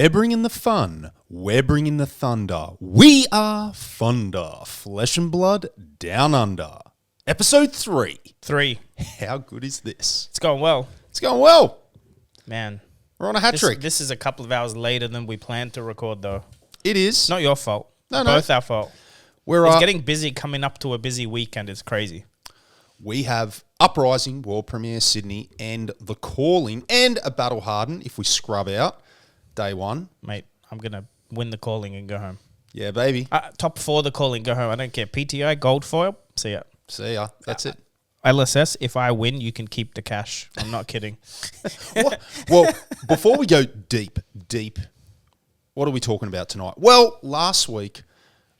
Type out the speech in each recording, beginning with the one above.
We're bringing the fun. We're bringing the thunder. We are Funder. Flesh and blood down under. Episode 3. 3. How good is this? It's going well. It's going well. Man. We're on a hat trick. This is a couple of hours later than we planned to record, though. It is. It's not your fault. No. Both our fault. We're It's getting busy coming up to a busy weekend. It's crazy. We have Uprising, World Premiere Sydney, and The Calling, and a Battle Hardened, if we scrub out, day 1. Mate, I'm going to win the calling and go home. Yeah, baby. Top 4 the calling, go home. I don't care. PTI, gold foil, see ya. See ya. That's it. LSS, if I win, you can keep the cash. I'm not kidding. Well, before we go deep, what are we talking about tonight? Well, last week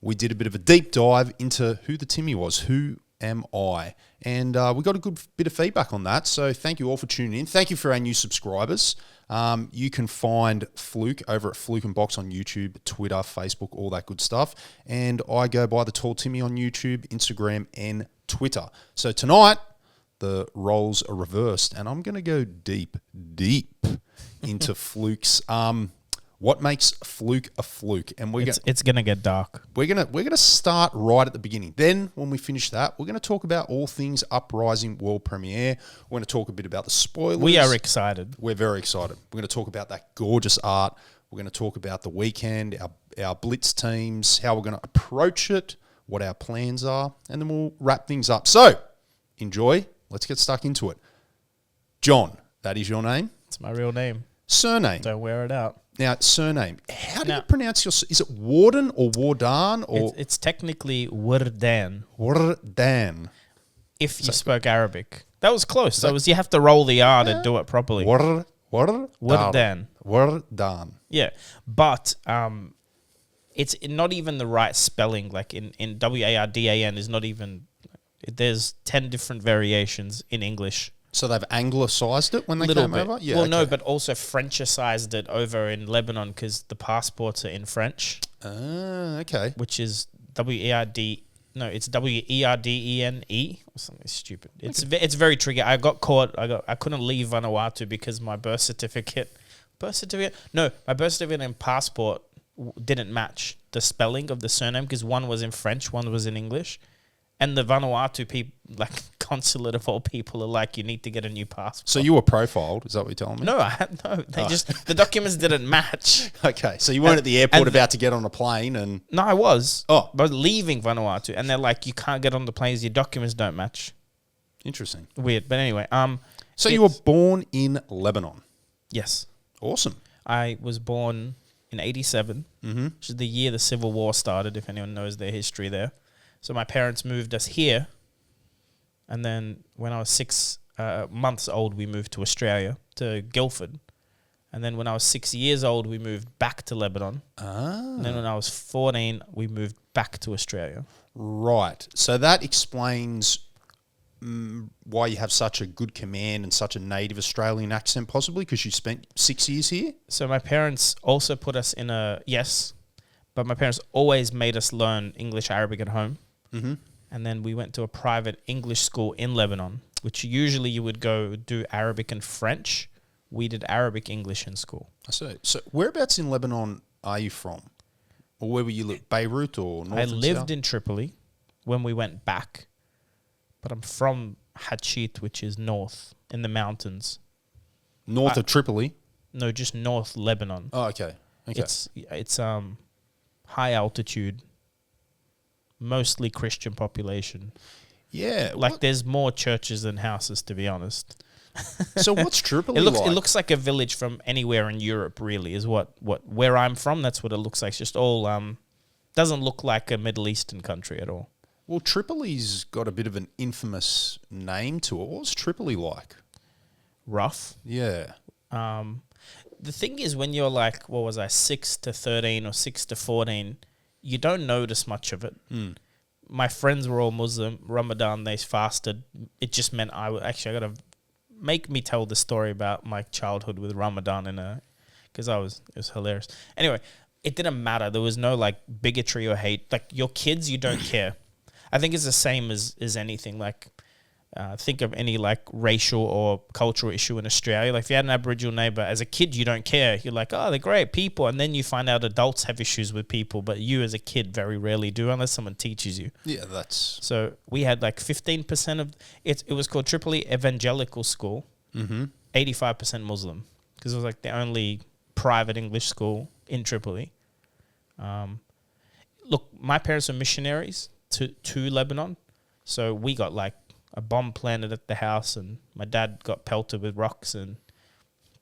we did a bit of a deep dive into who the Timmy was. Who am I? And we got a good bit of feedback on that. So thank you all for tuning in. Thank you for our new subscribers. You can find Fluke over at Fluke and Box on YouTube, Twitter, Facebook, all that good stuff. And I go by the Tall Timmy on YouTube, Instagram, and Twitter. So tonight, the roles are reversed, and I'm going to go deep into Fluke's. What makes Fluke a fluke? And it's going to get dark. We're gonna start right at the beginning. Then, when we finish that, we're going to talk about all things Uprising World Premiere. We're going to talk a bit about the spoilers. We are excited. We're very excited. We're going to talk about that gorgeous art. We're going to talk about the weekend, our blitz teams, how we're going to approach it, what our plans are, and then we'll wrap things up. So, enjoy. Let's get stuck into it. John, that is your name? It's my real name. Surname? Don't wear it out. Now, surname. How do you pronounce your... Is it Warden or Wardan? Or it's technically Wardan. Wardan. If you spoke Arabic. That was close. You have to roll the R to do it properly. Wardan. Wardan. Yeah. But it's not even the right spelling. Like in Wardan is not even... There's 10 different variations in English. So they've anglicised it when they came over? Yeah, no, but also Frenchicized it over in Lebanon because the passports are in French. Okay. Which is W-E-R-D... No, it's W-E-R-D-E-N-E or something stupid. It's very tricky. I got caught. I couldn't leave Vanuatu because my birth certificate... No, my birth certificate and passport didn't match the spelling of the surname because one was in French, one was in English. And the Vanuatu people, like consulate of all people, are like, you need to get a new passport. So you were profiled, is that what you're telling me? No, the documents didn't match. Okay, so you weren't at the airport about to get on a plane and... No, I was. Oh. But leaving Vanuatu, and they're like, you can't get on the planes, your documents don't match. Interesting. Weird, but anyway. So you were born in Lebanon? Yes. Awesome. I was born in 87, which is the year the Civil War started, if anyone knows their history there. So my parents moved us here, and then when I was 6 months old, we moved to Australia, to Guildford. And then when I was 6 years old, we moved back to Lebanon. And then when I was 14, we moved back to Australia. Right. So that explains why you have such a good command and such a native Australian accent, possibly, because you spent 6 years here? So my parents also put us in but my parents always made us learn English, Arabic at home. Mm-hmm. And then we went to a private English school in Lebanon, which usually you would go do Arabic and French. We did Arabic English in school. I see. So whereabouts in Lebanon are you from? Or where were you live? Beirut or North? I lived in Tripoli when we went back, but I'm from Hatchit, which is north in the mountains. North of Tripoli? No, just north Lebanon. Oh, okay. It's high altitude, mostly Christian population. Yeah. There's more churches than houses, to be honest. So what's Tripoli like? It looks like a village from anywhere in Europe, really, is where I'm from. That's what it looks like. It's just all, doesn't look like a Middle Eastern country at all. Well, Tripoli's got a bit of an infamous name to it. What's Tripoli like? Rough. Yeah. The thing is, when you're 6 to 13 or 6 to 14, you don't notice much of it. My friends were all Muslim. Ramadan, they fasted. It just meant I got to make me tell the story about my childhood with Ramadan because it was hilarious. Anyway, it didn't matter. There was no bigotry or hate. Your kids, you don't care. I think it's the same as anything. think of any like racial or cultural issue in Australia. Like if you had an Aboriginal neighbor, as a kid, you don't care. You're like, oh, they're great people. And then you find out adults have issues with people, but you as a kid very rarely do unless someone teaches you. Yeah, that's... So we had like 15% of it. It was called Tripoli Evangelical School, 85% Muslim, because it was like the only private English school in Tripoli. Look, my parents were missionaries to Lebanon. So we got like a bomb planted at the house, and my dad got pelted with rocks.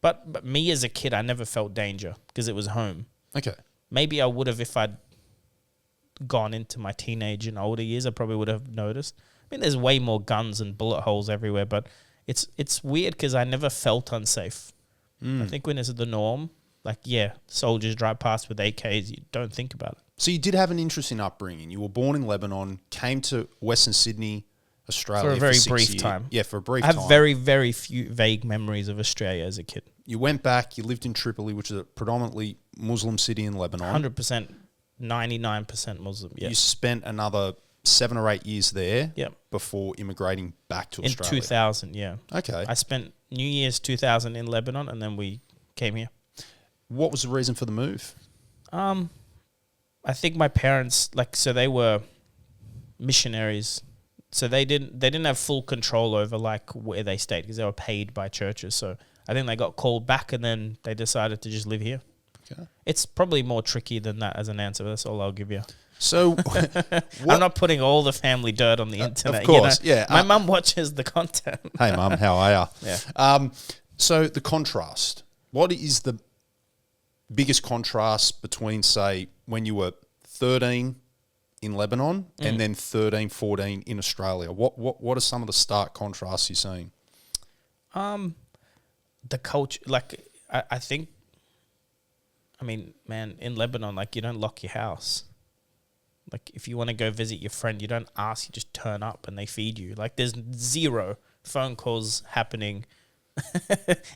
But me as a kid, I never felt danger because it was home. Okay. Maybe I would have if I'd gone into my teenage and older years. I probably would have noticed. I mean, there's way more guns and bullet holes everywhere, but it's weird because I never felt unsafe. I think when it's the norm, like, yeah, soldiers drive past with AKs, you don't think about it. So you did have an interesting upbringing. You were born in Lebanon, came to Western Sydney, Australia For a very 6 brief years. time. Yeah, for a brief I time. have very, very few vague memories of Australia as a kid. You went back, you lived in Tripoli, which is a predominantly Muslim city in Lebanon. 100%, 99% Muslim, yeah. You spent another 7 or 8 years there Yep. before immigrating back to In Australia. 2000, yeah. Okay. I spent New Year's 2000 in Lebanon, and then we came here. What was the reason for the move? I think my parents, so they were missionaries, so they didn't have full control over like where they stayed because they were paid by churches. So I think they got called back, and then they decided to just live here. Okay. It's probably more tricky than that as an answer. But that's all I'll give you. So I'm not putting all the family dirt on the internet. Of course, yeah. My mum watches the content. Hey, Mum, how are you? Yeah. So the contrast. What is the biggest contrast between, say, when you were 13 in Lebanon and then 13, 14 in Australia? What are some of the stark contrasts you're seeing? The culture, I think, I mean, man, in Lebanon, like, you don't lock your house. Like, if you want to go visit your friend, you don't ask, you just turn up and they feed you. Like, there's zero phone calls happening.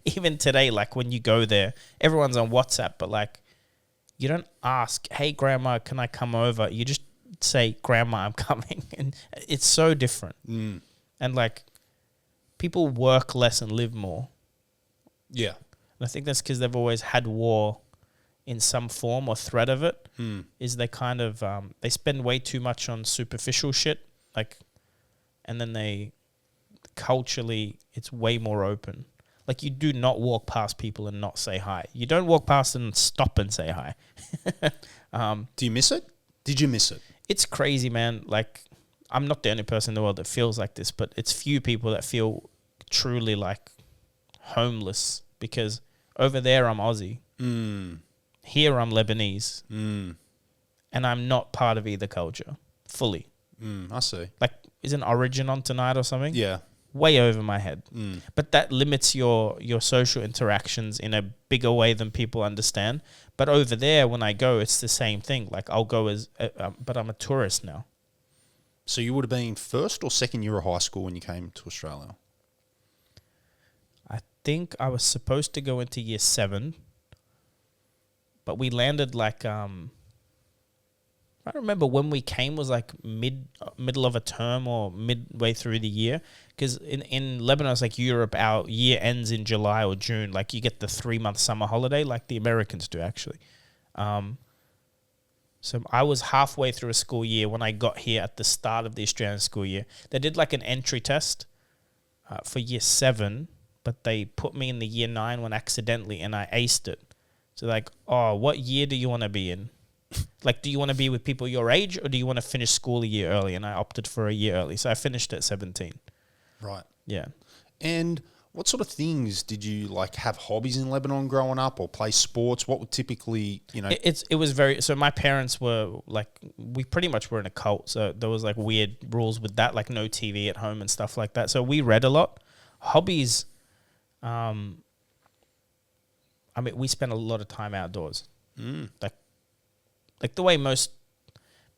Even today, like, when you go there, everyone's on WhatsApp, but, like, you don't ask, hey, Grandma, can I come over? You just say, Grandma, I'm coming. And it's so different. And, like, people work less and live more. Yeah. And I think that's because they've always had war in some form or threat of it. Is they kind of, they spend way too much on superficial shit. Like, and then they, culturally, it's way more open. Like, you do not walk past people and not say hi. You don't walk past and stop and say hi. Do you miss it? Did you miss it? It's crazy, man. Like, I'm not the only person in the world that feels like this, but it's few people that feel truly like homeless, because over there I'm Aussie. Here I'm Lebanese. And I'm not part of either culture fully. I see. Like, isn't Origin on tonight or something? Yeah. Way over my head. But that limits your social interactions in a bigger way than people understand. But over there, when I go, it's the same thing. Like, I'll go as, but I'm a tourist now. So you would have been first or second year of high school when you came to Australia? I think I was supposed to go into year 7, but we landed like, I don't remember when we came, was like middle of a term or midway through the year. Because in Lebanon, it's like Europe, our year ends in July or June. Like, you get the 3-month summer holiday like the Americans do, actually. So I was halfway through a school year when I got here at the start of the Australian school year. They did like an entry test for year 7, but they put me in the year 9 one accidentally, and I aced it. So like, oh, what year do you want to be in? Like, do you want to be with people your age, or do you want to finish school a year early? And I opted for a year early. So I finished at 17. Right. Yeah. And what sort of things did you like have hobbies in Lebanon growing up, or play sports? What would typically, you know? It was very, so my parents were like, we pretty much were in a cult. So there was like weird rules with that, like no TV at home and stuff like that. So we read a lot. Hobbies, I mean, we spent a lot of time outdoors. Like the way most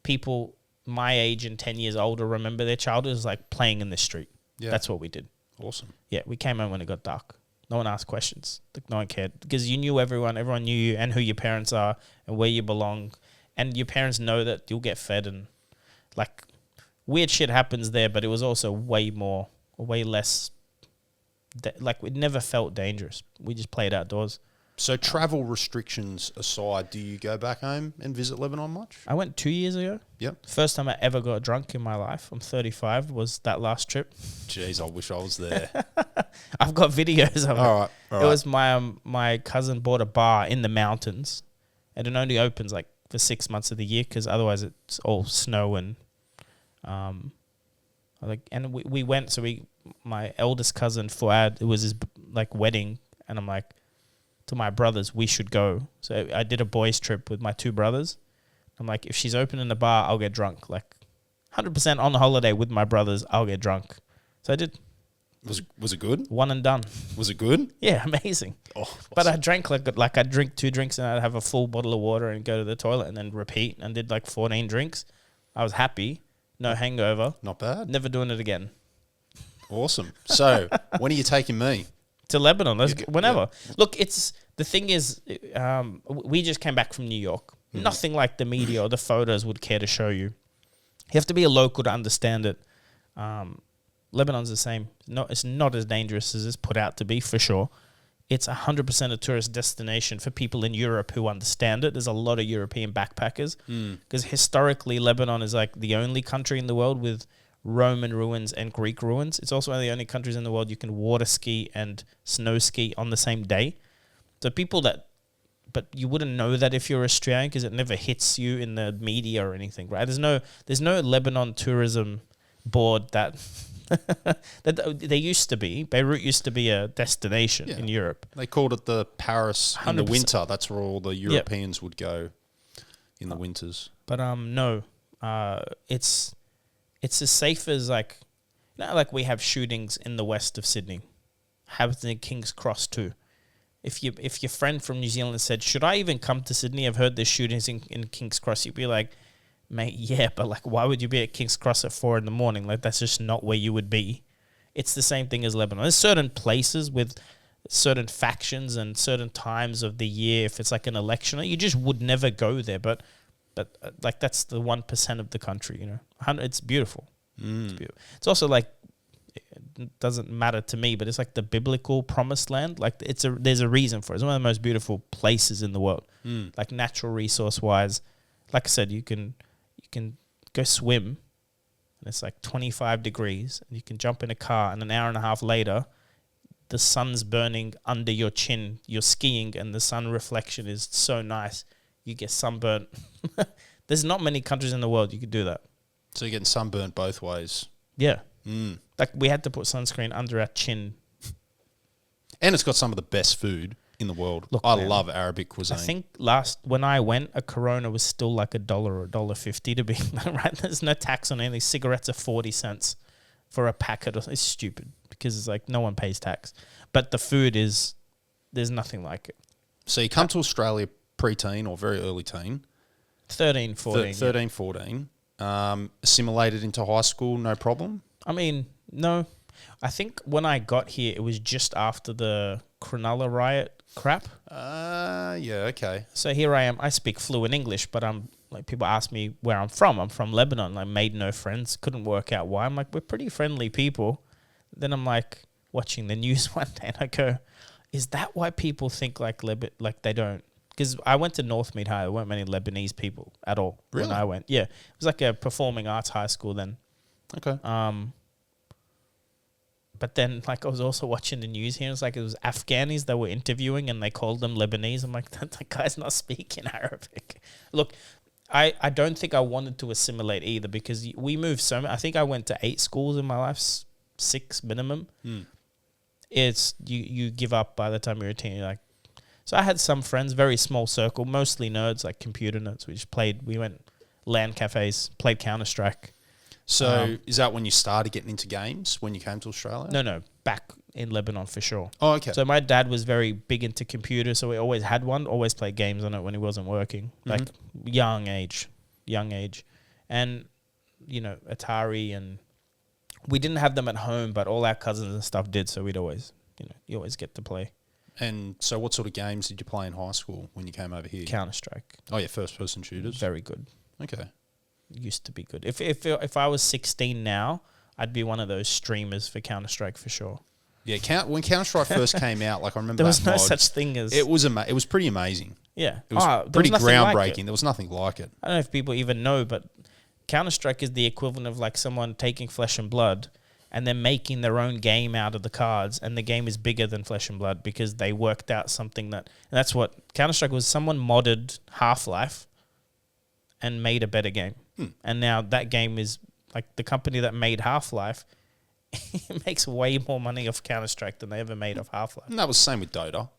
people my age and 10 years older remember their childhood is like playing in the street. Yeah. That's what we did. Awesome. Yeah, we came home when it got dark. No one asked questions. Like, no one cared, because you knew everyone knew you and who your parents are and where you belong. And your parents know that you'll get fed, and like weird shit happens there, but it was also way more way less. Like, it never felt dangerous. We just played outdoors. So travel restrictions aside, do you go back home and visit Lebanon much? I went 2 years ago. Yep. First time I ever got drunk in my life. I'm 35. Was that last trip? Jeez, I wish I was there. I've got videos of it. All right. It was my cousin bought a bar in the mountains, and it only opens like for 6 months of the year because otherwise it's all snow and we went. So my eldest cousin Fuad, it was his like wedding, and I'm like, to my brothers, we should go. So I did a boys trip with my 2 brothers. I'm like, if she's opening the bar, I'll get drunk. Like 100% on the holiday with my brothers, I'll get drunk. So I did. Was it good? One and done. Was it good? Yeah, amazing. Oh, but I drank like I'd drink 2 drinks and I'd have a full bottle of water and go to the toilet and then repeat, and did like 14 drinks. I was happy. No hangover. Not bad. Never doing it again. Awesome. So when are you taking me? To Lebanon. Whenever. Yeah. Look, the thing is, we just came back from New York. Nothing like the media or the photos would care to show you. You have to be a local to understand it. Lebanon's the same. No, it's not as dangerous as it's put out to be, for sure. It's 100% a tourist destination for people in Europe who understand it. There's a lot of European backpackers because historically Lebanon is like the only country in the world with Roman ruins and Greek ruins. It's also one of the only countries in the world you can water ski and snow ski on the same day. So but you wouldn't know that if you're Australian because it never hits you in the media or anything, right? There's no Lebanon tourism board that that they used to be. Beirut used to be a destination in Europe. They called it the Paris in the 100%. Winter. That's where all the Europeans would go in the winters. But no, it's as safe as like we have shootings in the west of Sydney, happens in King's Cross too. If your friend from New Zealand said, should I even come to Sydney? I've heard there's shootings in King's Cross. You'd be like, mate, yeah, but like, why would you be at King's Cross at 4 a.m? Like, that's just not where you would be. It's the same thing as Lebanon. There's certain places with certain factions and certain times of the year. If it's like an election, you just would never go there. But like, that's the 1% of the country, you know. It's beautiful. It's beautiful. It's also like, it doesn't matter to me, but it's like the biblical promised land. Like there's a reason for it. It's one of the most beautiful places in the world. Like natural resource wise. Like I said, you can go swim and it's like 25 degrees and you can jump in a car and an hour and a half later the sun's burning under your chin. You're skiing and the sun reflection is so nice. You get sunburnt. There's not many countries in the world you could do that. So you're getting sunburnt both ways. Yeah. Like we had to put sunscreen under our chin. And it's got some of the best food in the world. Look, I love Arabic cuisine. I think when I went, a Corona was still like $1 or $1.50 to be right. There's no tax on anything. Cigarettes are 40 cents for a packet. It's stupid because it's like no one pays tax. But the food there's nothing like it. So you come to Australia pre-teen or very early teen. 13, 14. 13, 14. Assimilated into high school, no problem? I mean, no. I think when I got here, it was just after the Cronulla riot crap. Yeah, okay. So here I am. I speak fluent English, but I'm like, people ask me where I'm from. I'm from Lebanon. I made no friends. Couldn't work out why. I'm like, we're pretty friendly people. Then I'm like watching the news one day and I go, is that why people think like they don't? Because I went to Northmead High. There weren't many Lebanese people at all when I went. Yeah. It was like a performing arts high school then. Okay. But then, like, I was also watching the news here. It was like it was Afghanis that were interviewing, and they called them Lebanese. I'm like, that guy's not speaking Arabic. Look, I don't think I wanted to assimilate either because we moved so much. I think I went to 8 schools in my life, 6 minimum. It's you give up by the time you're a teen. You're like, so I had some friends, very small circle, mostly nerds, like computer nerds. We went LAN cafes, played Counter-Strike. So is that when you started getting into games, when you came to Australia? No, back in Lebanon for sure. Oh, okay. So my dad was very big into computers, so we always had one, always played games on it when he wasn't working. Like young age. And, you know, Atari, and we didn't have them at home, but all our cousins and stuff did, so we'd always, you always get to play. And so what sort of games did you play in high school when you came over here? Counter-Strike. Oh, yeah, first-person shooters. Very good. Okay. Used to be good. If I was 16 now, I'd be one of those streamers for Counter-Strike for sure. Yeah, when Counter-Strike first came out, like I remember There was that no mod, such thing as... it was pretty amazing. Yeah. It was there pretty was nothing like groundbreaking. it. There was nothing like it. I don't know if people even know, but Counter-Strike is the equivalent of like someone taking Flesh and Blood and then making their own game out of the cards, and the game is bigger than Flesh and Blood because they worked out something that... And that's what Counter-Strike was. Someone modded Half-Life and made a better game. And now that game is... Like, the company that made Half-Life makes way more money off Counter-Strike than they ever made off Half-Life. And that was the same with Dota.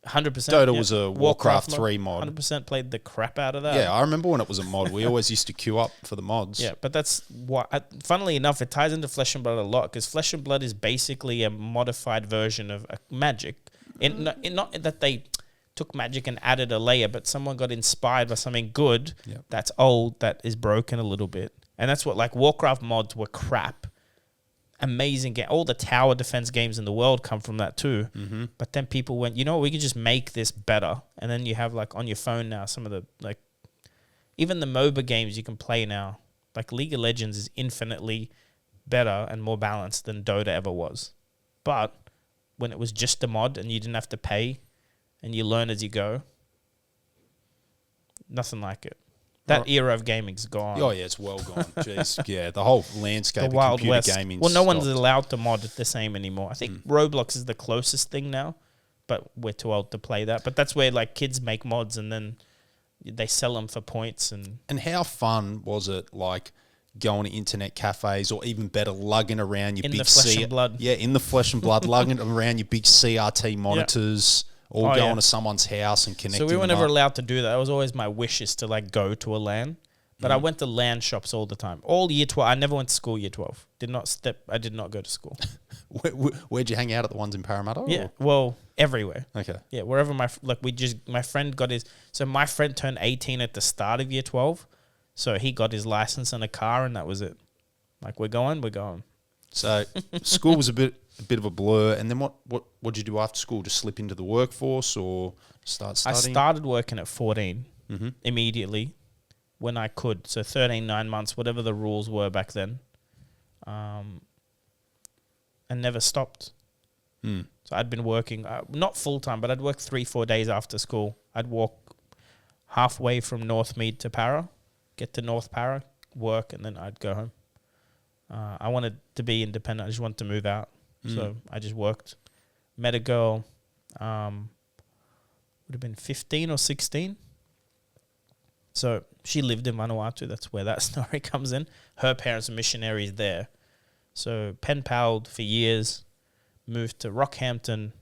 100%. Dota was a Warcraft 3 mod. 100% played the crap out of that. Yeah, I remember when it was a mod. We always used to queue up for the mods. Yeah, but that's what... Funnily enough, it ties into Flesh and Blood a lot because Flesh and Blood is basically a modified version of Magic. Not that they took Magic and added a layer, but someone got inspired by something good that's old, that is broken a little bit. And that's what, like, Warcraft mods were crap. Amazing game. All the tower defense games in the world come from that too. Mm-hmm. But then people went, you know what, we could just make this better. And then you have, like, on your phone now, some of the, like, even the MOBA games you can play now. Like, League of Legends is infinitely better and more balanced than Dota ever was. But when it was just a mod and you didn't have to pay and you learn as you go, nothing like it. That era of gaming's gone. Oh, yeah, it's well gone. Jeez. Yeah, the whole landscape The of Wild computer West. gaming Well, no one's stopped. allowed to mod the same anymore. I think Roblox is the closest thing now, but we're too old to play that. But that's where, like, kids make mods and then they sell them for points. And how fun was it, like, going to internet cafes, or even better, lugging around your In big the Flesh and Blood. Yeah, in the Flesh and Blood, lugging around your big CRT monitors, or going to someone's house and connecting. So we were them never up. allowed to do that. It was always my wish is to, like, go to a LAN. But I went to LAN shops all the time. All year 12. I never went to school year 12. I did not go to school. Where'd you hang out at the ones in Parramatta? Yeah. Or? Well, everywhere. Okay. Yeah, wherever my friend got his... So my friend turned 18 at the start of year 12. So he got his license and a car, and that was it. Like, we're going. So school was a bit of a blur. And then what'd you do after school? Just slip into the workforce or start studying? I started working at 14 immediately when I could. So 13, 9 months, whatever the rules were back then. And never stopped. So I'd been working, not full-time, but I'd work 3-4 days after school. I'd walk halfway from Northmead to Para, get to North Para, work, and then I'd go home. I wanted to be independent. I just wanted to move out. So I just worked. Met a girl, would have been 15 or 16. So she lived in Vanuatu. That's where that story comes in. Her parents are missionaries there. So pen palled for years, moved to Rockhampton.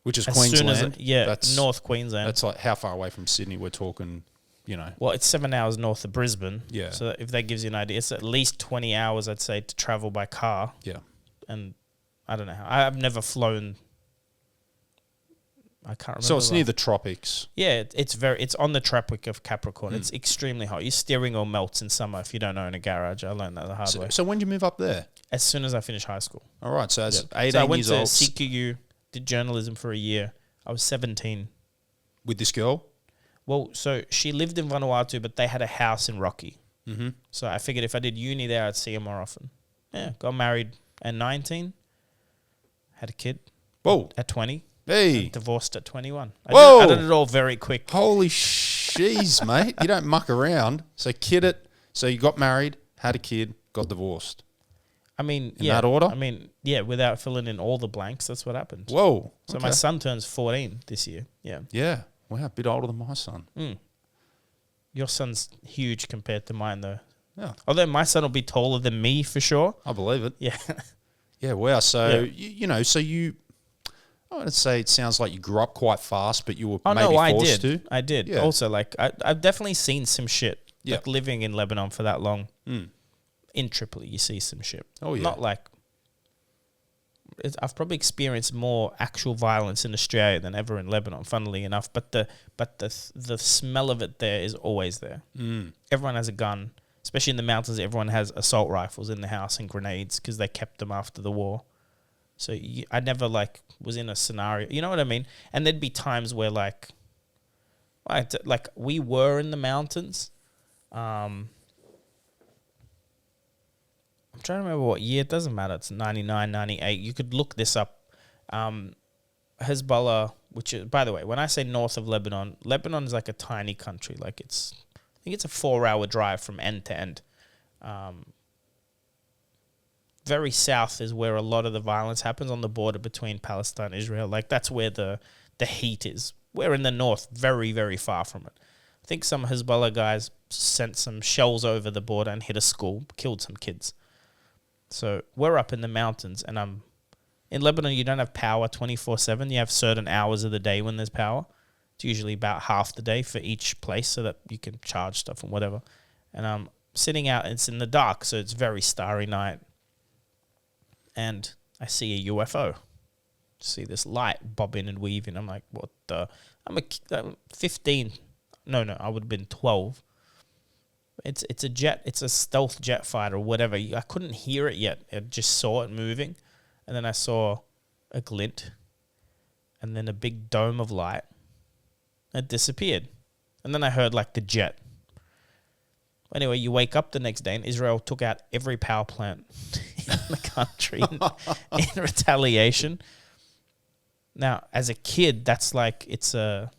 Which is Queensland? That's North Queensland. That's like how far away from Sydney we're talking, you know? Well, it's 7 hours north of Brisbane. Yeah. So if that gives you an idea, it's at least 20 hours, I'd say, to travel by car. Yeah. And I don't know how. I've never flown. I can't remember. So it's near the tropics. Yeah, it's on the Tropic of Capricorn. It's extremely hot. Your steering wheel melts in summer if you don't own a garage. I learned that the hard way. So when did you move up there? As soon as I finished high school. All right, so as 18 So I went years to old. CQU, did journalism for a year. I was 17. With this girl? Well, so she lived in Vanuatu, but they had a house in Rocky. Mm-hmm. So I figured if I did uni there, I'd see her more often. Yeah, got married at 19. Had a kid. Whoa. At 20. Hey. Divorced at 21. Whoa. I did it all very quick. Holy jeez, mate. You don't muck around. So so you got married, had a kid, got divorced. I mean, in that order? I mean, yeah, without filling in all the blanks, that's what happened. Whoa. So my son turns 14 this year. Yeah. Yeah. Wow, a bit older than my son. Your son's huge compared to mine, though. Yeah. Although my son will be taller than me for sure. I believe it. Yeah. Yeah, wow. So, Yeah. I would say it sounds like you grew up quite fast, but you were Oh, maybe no, I forced did. to. I did. Yeah. Also, like, I've definitely seen some shit. Yeah. Like, living in Lebanon for that long. In Tripoli, you see some shit. Oh, yeah. Not like... I've probably experienced more actual violence in Australia than ever in Lebanon, funnily enough. But the smell of it there is always there. Everyone has a gun. Especially in the mountains, everyone has assault rifles in the house and grenades because they kept them after the war. So I never, like, was in a scenario. You know what I mean? And there'd be times where, like we were in the mountains. I'm trying to remember what year. It doesn't matter. It's 99, 98. You could look this up. Hezbollah, which is, by the way, when I say north of Lebanon, Lebanon is like a tiny country. Like I think it's a 4-hour drive from end to end. Very south is where a lot of the violence happens, on the border between Palestine and Israel. Like that's where the heat is. We're in the north, very, very far from it. I think some Hezbollah guys sent some shells over the border and hit a school, killed some kids. So we're up in the mountains, and in Lebanon, you don't have power 24/7. You have certain hours of the day when there's power. It's usually about half the day for each place so that you can charge stuff and whatever. And I'm sitting out, it's in the dark, so it's very starry night. And I see a UFO. See this light bobbing and weaving. I'm like, what the? I'm 15. No, I would have been 12. It's a jet. It's a stealth jet fighter or whatever. I couldn't hear it yet. I just saw it moving. And then I saw a glint. And then a big dome of light. It disappeared. And then I heard like the jet. Anyway, you wake up the next day and Israel took out every power plant in the country in retaliation. Now, as a kid, that's like, it's a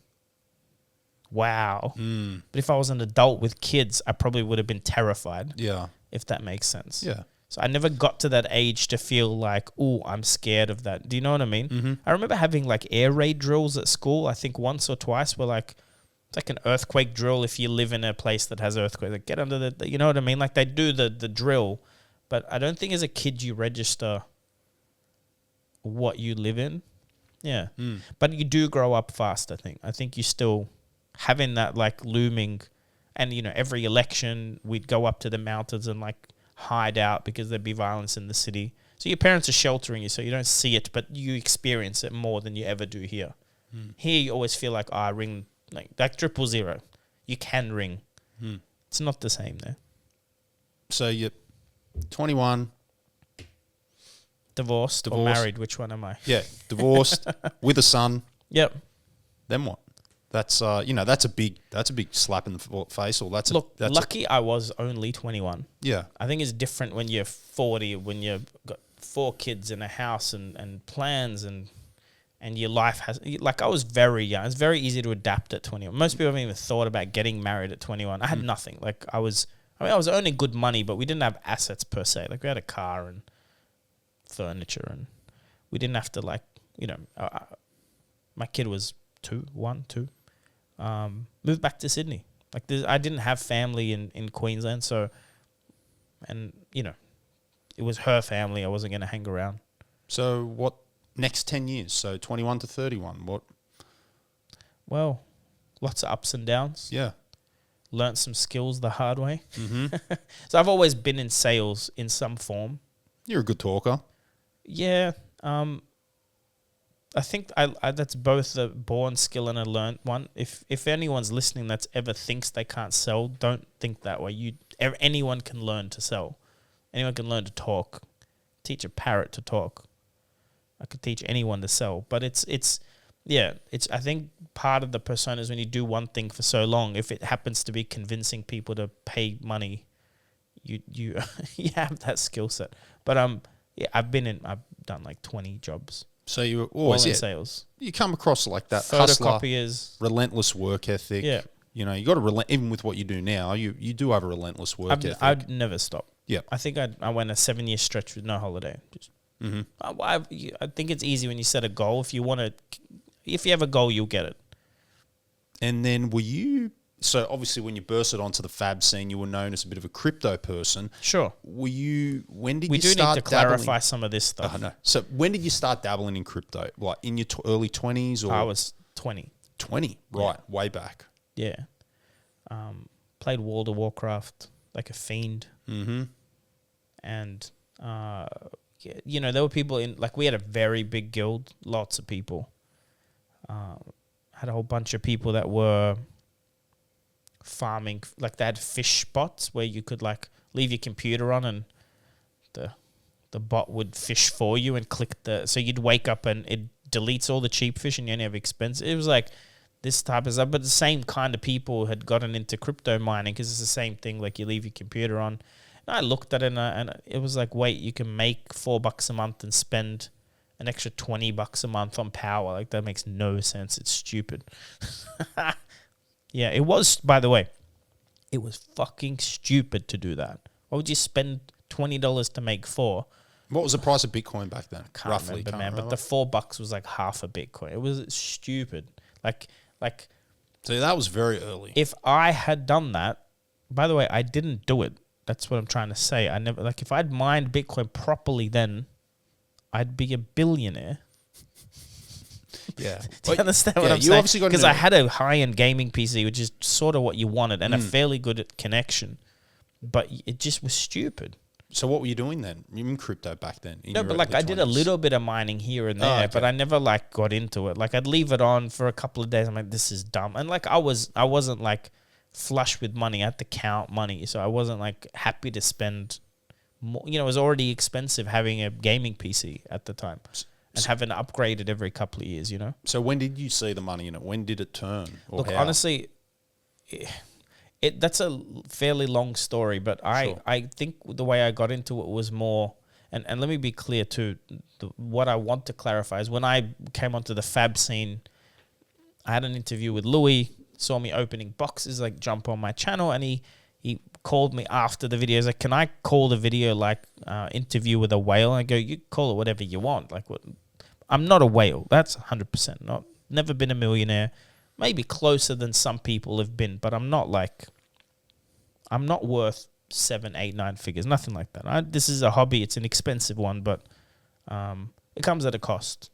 wow. But if I was an adult with kids, I probably would have been terrified. Yeah. If that makes sense. Yeah. So I never got to that age to feel like, oh, I'm scared of that. Do you know what I mean? Mm-hmm. I remember having like air raid drills at school. I think once or twice were like, it's like an earthquake drill if you live in a place that has earthquake. Like get under the, you know what I mean? Like they do the drill, but I don't think as a kid you register what you live in. Yeah. But you do grow up fast, I think. I think you still having that like looming, and you know, every election we'd go up to the mountains and like hide out because there'd be violence in the city. So your parents are sheltering you so you don't see it, but you experience it more than you ever do here. Here you always feel like, I ring like 000. You can ring. It's not the same there. So you're 21. Divorced or married? Which one am I? Yeah, divorced with a son. Yep. Then what? That's that's a big slap in the face. Or that's lucky I was only 21. Yeah, I think it's different when you're 40, when you've got 4 kids in a house and plans and your life has, like, I was very young. It's very easy to adapt at 21. Most people haven't even thought about getting married at 21. I had nothing. Like I was earning good money, but we didn't have assets per se. Like we had a car and furniture, and we didn't have to like, my kid was 2. Moved back to Sydney. Like I didn't have family in Queensland, so, and it was her family. I wasn't going to hang around. So what next 10 years? So 21 to 31. What? Well, lots of ups and downs. Yeah. Learned some skills the hard way. Mm-hmm. So I've always been in sales in some form. You're a good talker. Yeah. I think I that's both a born skill and a learned one. If anyone's listening that's ever thinks they can't sell, don't think that way. Anyone can learn to sell. Anyone can learn to talk. Teach a parrot to talk. I could teach anyone to sell, but it's I think part of the persona is when you do one thing for so long, if it happens to be convincing people to pay money, you you have that skill set. But I've done like 20 jobs. So you were always in sales. You come across like that hustler, photocopiers, relentless work ethic. Yeah, you got to even with what you do now. You do have a relentless work ethic. I'd never stop. Yeah, I think I went a 7-year stretch with no holiday. Just I think it's easy when you set a goal. If you have a goal, you'll get it. And then so obviously when you bursted onto the fab scene, you were known as a bit of a crypto person. Sure. When did you start dabbling? We do need to clarify some of this stuff. No. So when did you start dabbling in crypto? Like in your early 20s? Or I was 20. 20, right, yeah. Way back. Yeah. Played World of Warcraft like a fiend. Mm-hmm. And, there were people we had a very big guild, lots of people. Had a whole bunch of people that were farming, like they had fish spots where you could like leave your computer on and the bot would fish for you and so you'd wake up and it deletes all the cheap fish and you only have expensive. It was like this type of stuff, but the same kind of people had gotten into crypto mining because it's the same thing. Like you leave your computer on I looked at it and it was like, wait, you can make $4 a month and spend an extra $20 a month on power. Like, that makes no sense. It's stupid. Yeah, it was, by the way, it was fucking stupid to do that. Why would you spend $20 to make $4? What was the price of Bitcoin back then? Can't Roughly, remember, man. But the $4 was like half a Bitcoin. It was stupid. Like, so that was very early. if I had done that, by the way, I didn't do it. That's what I'm trying to say. I never, like, if I'd mined Bitcoin properly then, I'd be a billionaire. Yeah. Do you understand what I'm you saying? obviously got Because into I had a high-end gaming PC, which is sort of what you wanted, and a fairly good connection. But it just was stupid. So what were you doing then? You were in crypto back then? No, but like I did a little bit of mining here and there, okay. but I never like got into it. Like I'd leave it on for a couple of days. I'm like, this is dumb. And like I wasn't like flush with money. I had to count money, so I wasn't like happy to spend more. You know, it was already expensive having a gaming PC at the time and having to upgrade it every couple of years. You know. So when did you see the money in it? When did it turn? Or Look, how? honestly, that's a fairly long story, but I think the way I got into it was more, and let me be clear too, what I want to clarify is when I came onto the fab scene, I had an interview with Louis, saw me opening boxes, like jump on my channel, and he called me after the video. He's like, can I call the video like interview with a whale? And I go, you call it whatever you want. Like, what? I'm not a whale. That's 100%. Never been a millionaire. Maybe closer than some people have been, but I'm not worth 7, 8, 9 figures. Nothing like that. This is a hobby. It's an expensive one, but it comes at a cost.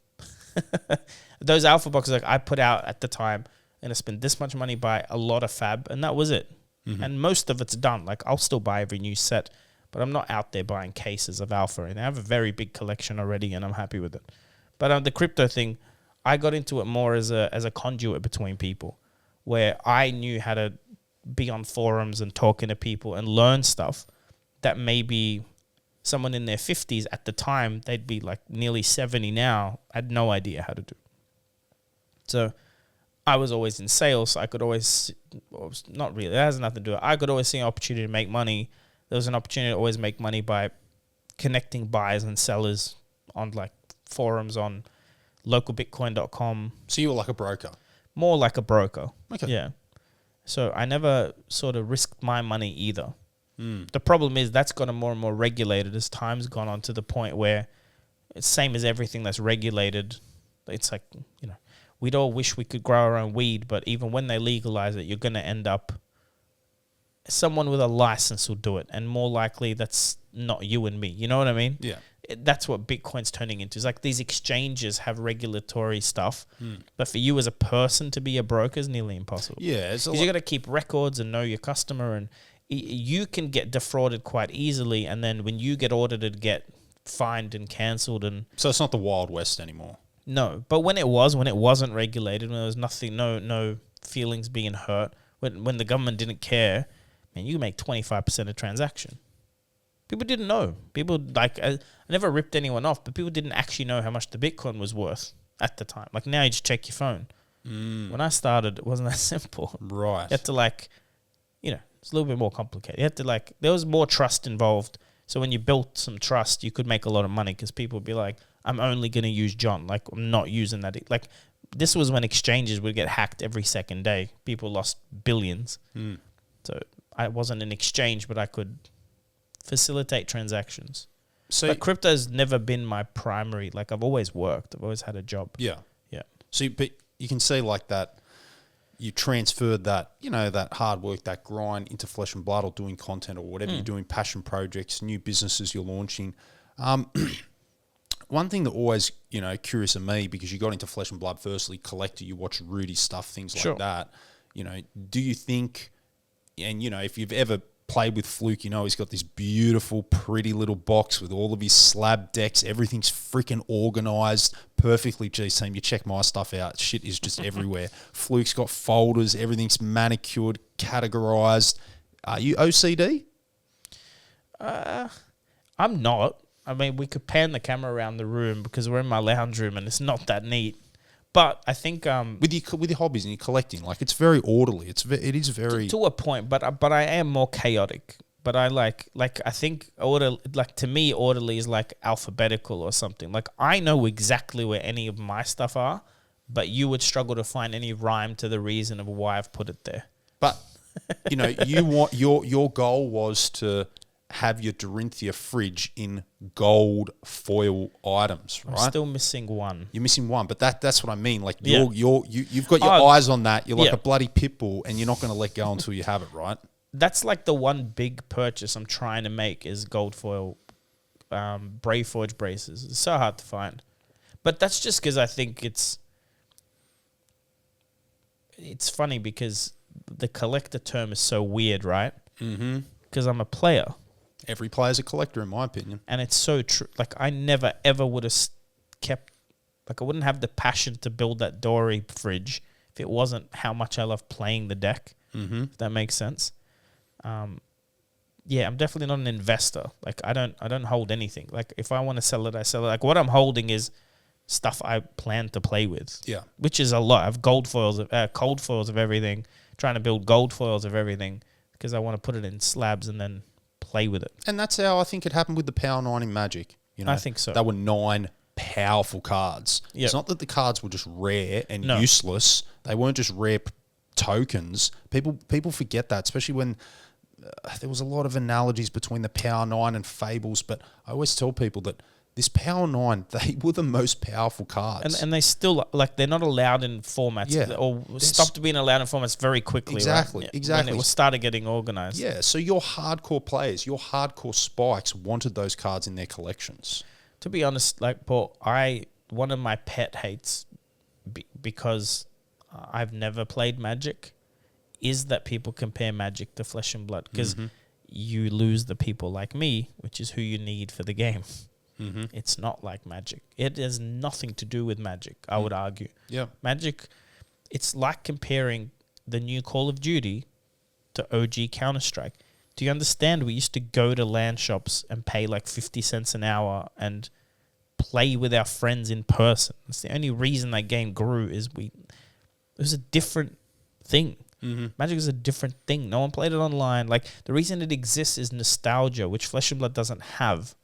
Those alpha boxes like I put out at the time, and I spent this much money by a lot of fab, and that was it. Mm-hmm. And most of it's done. Like I'll still buy every new set, but I'm not out there buying cases of alpha. And I have a very big collection already, and I'm happy with it. But the crypto thing, I got into it more as a conduit between people, where I knew how to be on forums and talking to people and learn stuff that maybe someone in their 50s at the time, they'd be like nearly 70 now, had no idea how to do. So I was always in sales, so I could always, not really, that has nothing to do with it. I could always see an opportunity to make money. There was an opportunity to always make money by connecting buyers and sellers on like forums on localbitcoin.com. So you were like a broker? More like a broker. Okay. Yeah. So I never sort of risked my money either. The problem is that's gotten more and more regulated as time's gone on to the point where it's same as everything that's regulated. It's like, you know, we'd all wish we could grow our own weed, but even when they legalize it, you're going to end up, someone with a license will do it. And more likely that's not you and me. You know what I mean? Yeah. That's what Bitcoin's turning into. It's like these exchanges have regulatory stuff, but for you as a person to be a broker is nearly impossible. Yeah. Because you got to keep records and know your customer, and you can get defrauded quite easily. And then when you get audited, get fined and cancelled. And so it's not the Wild West anymore. No, but when it wasn't regulated, when there was nothing, no feelings being hurt, when the government didn't care, man, you make 25% of transaction. People didn't know. People, like, I never ripped anyone off, but people didn't actually know how much the Bitcoin was worth at the time. Like, now you just check your phone. When I started, it wasn't that simple. Right. You had to, like, you know, it's a little bit more complicated. You had to, like, there was more trust involved. So when you built some trust, you could make a lot of money because people would be like, I'm only going to use John. Like, I'm not using that. Like, this was when exchanges would get hacked every second day. People lost billions. So I wasn't an exchange, but I could facilitate transactions. So, but crypto's never been my primary. Like, I've always worked. I've always had a job. Yeah. Yeah. So, but you can see like that, you transferred that, you know, that hard work, that grind into flesh and blood or doing content or whatever you're doing, passion projects, new businesses you're launching. One thing that always, you know, curious of me, because you got into flesh and blood firstly, collector, you watch Rudy's stuff, things like that. You know, do you think, and, you know, if you've ever played with Fluke, you know, he's got this beautiful, pretty little box with all of his slab decks. Everything's freaking organized perfectly. Geez, team, you check my stuff out. Shit is just everywhere. Fluke's got folders. Everything's manicured, categorized. Are you OCD? I'm not. I mean, we could pan the camera around the room because we're in my lounge room and it's not that neat. But I think with your hobbies and your collecting, like, it's very orderly. It is very to a point. But I am more chaotic but I like I think order, like to me, orderly is like alphabetical or something. Like I know exactly where any of my stuff are, but you would struggle to find any rhyme to the reason of why I've put it there. But you know, you want your goal was to have your Dorinthia fridge in gold foil items, right? I'm still missing one. You're missing one, but that's what I mean. Like Yeah. you've got your eyes on that. You're like Yeah. a bloody pit bull, and you're not going to let go until you have it, right? That's like the one big purchase I'm trying to make is gold foil Brave Forge braces. It's so hard to find. But that's just because I think it's funny because the collector term is so weird, right? Mm-hmm. Because I'm a player. Every player's a collector, in my opinion. And it's so true. Like, I never, ever would have kept... Like, I wouldn't have the passion to build that Dory fridge if it wasn't how much I love playing the deck. Mm-hmm. If that makes sense. Yeah, I'm definitely not an investor. Like, I don't hold anything. Like, if I want to sell it, I sell it. Like, what I'm holding is stuff I plan to play with. Yeah. Which is a lot. I have cold foils of everything. Trying to build gold foils of everything because I want to put it in slabs and then play with it. And that's how I think it happened with the Power 9 in Magic. You know, I think so. They were 9 powerful cards. Yep. It's not that the cards were just rare and No. useless. They weren't just rare tokens. People forget that, especially when there was a lot of analogies between the Power 9 and Fables. But I always tell people that this Power 9, they were the most powerful cards. And they still, like, they're not allowed in formats. Yeah. Or stopped being allowed in formats very quickly. Exactly, right? exactly. When it started getting organized. Yeah, so your hardcore players, your hardcore spikes wanted those cards in their collections. To be honest, like, Paul, one of my pet hates, because I've never played Magic, is that people compare Magic to Flesh and Blood. Because you lose the people like me, which is who you need for the game. Mm-hmm. It's not like Magic. It has nothing to do with Magic, I would argue. Yeah. Magic, it's like comparing the new Call of Duty to OG Counter-Strike. Do you understand? We used to go to LAN shops and pay like 50 cents an hour and play with our friends in person. It's the only reason that game grew is it was a different thing. Mm-hmm. Magic is a different thing. No one played it online. Like, the reason it exists is nostalgia, which Flesh and Blood doesn't have.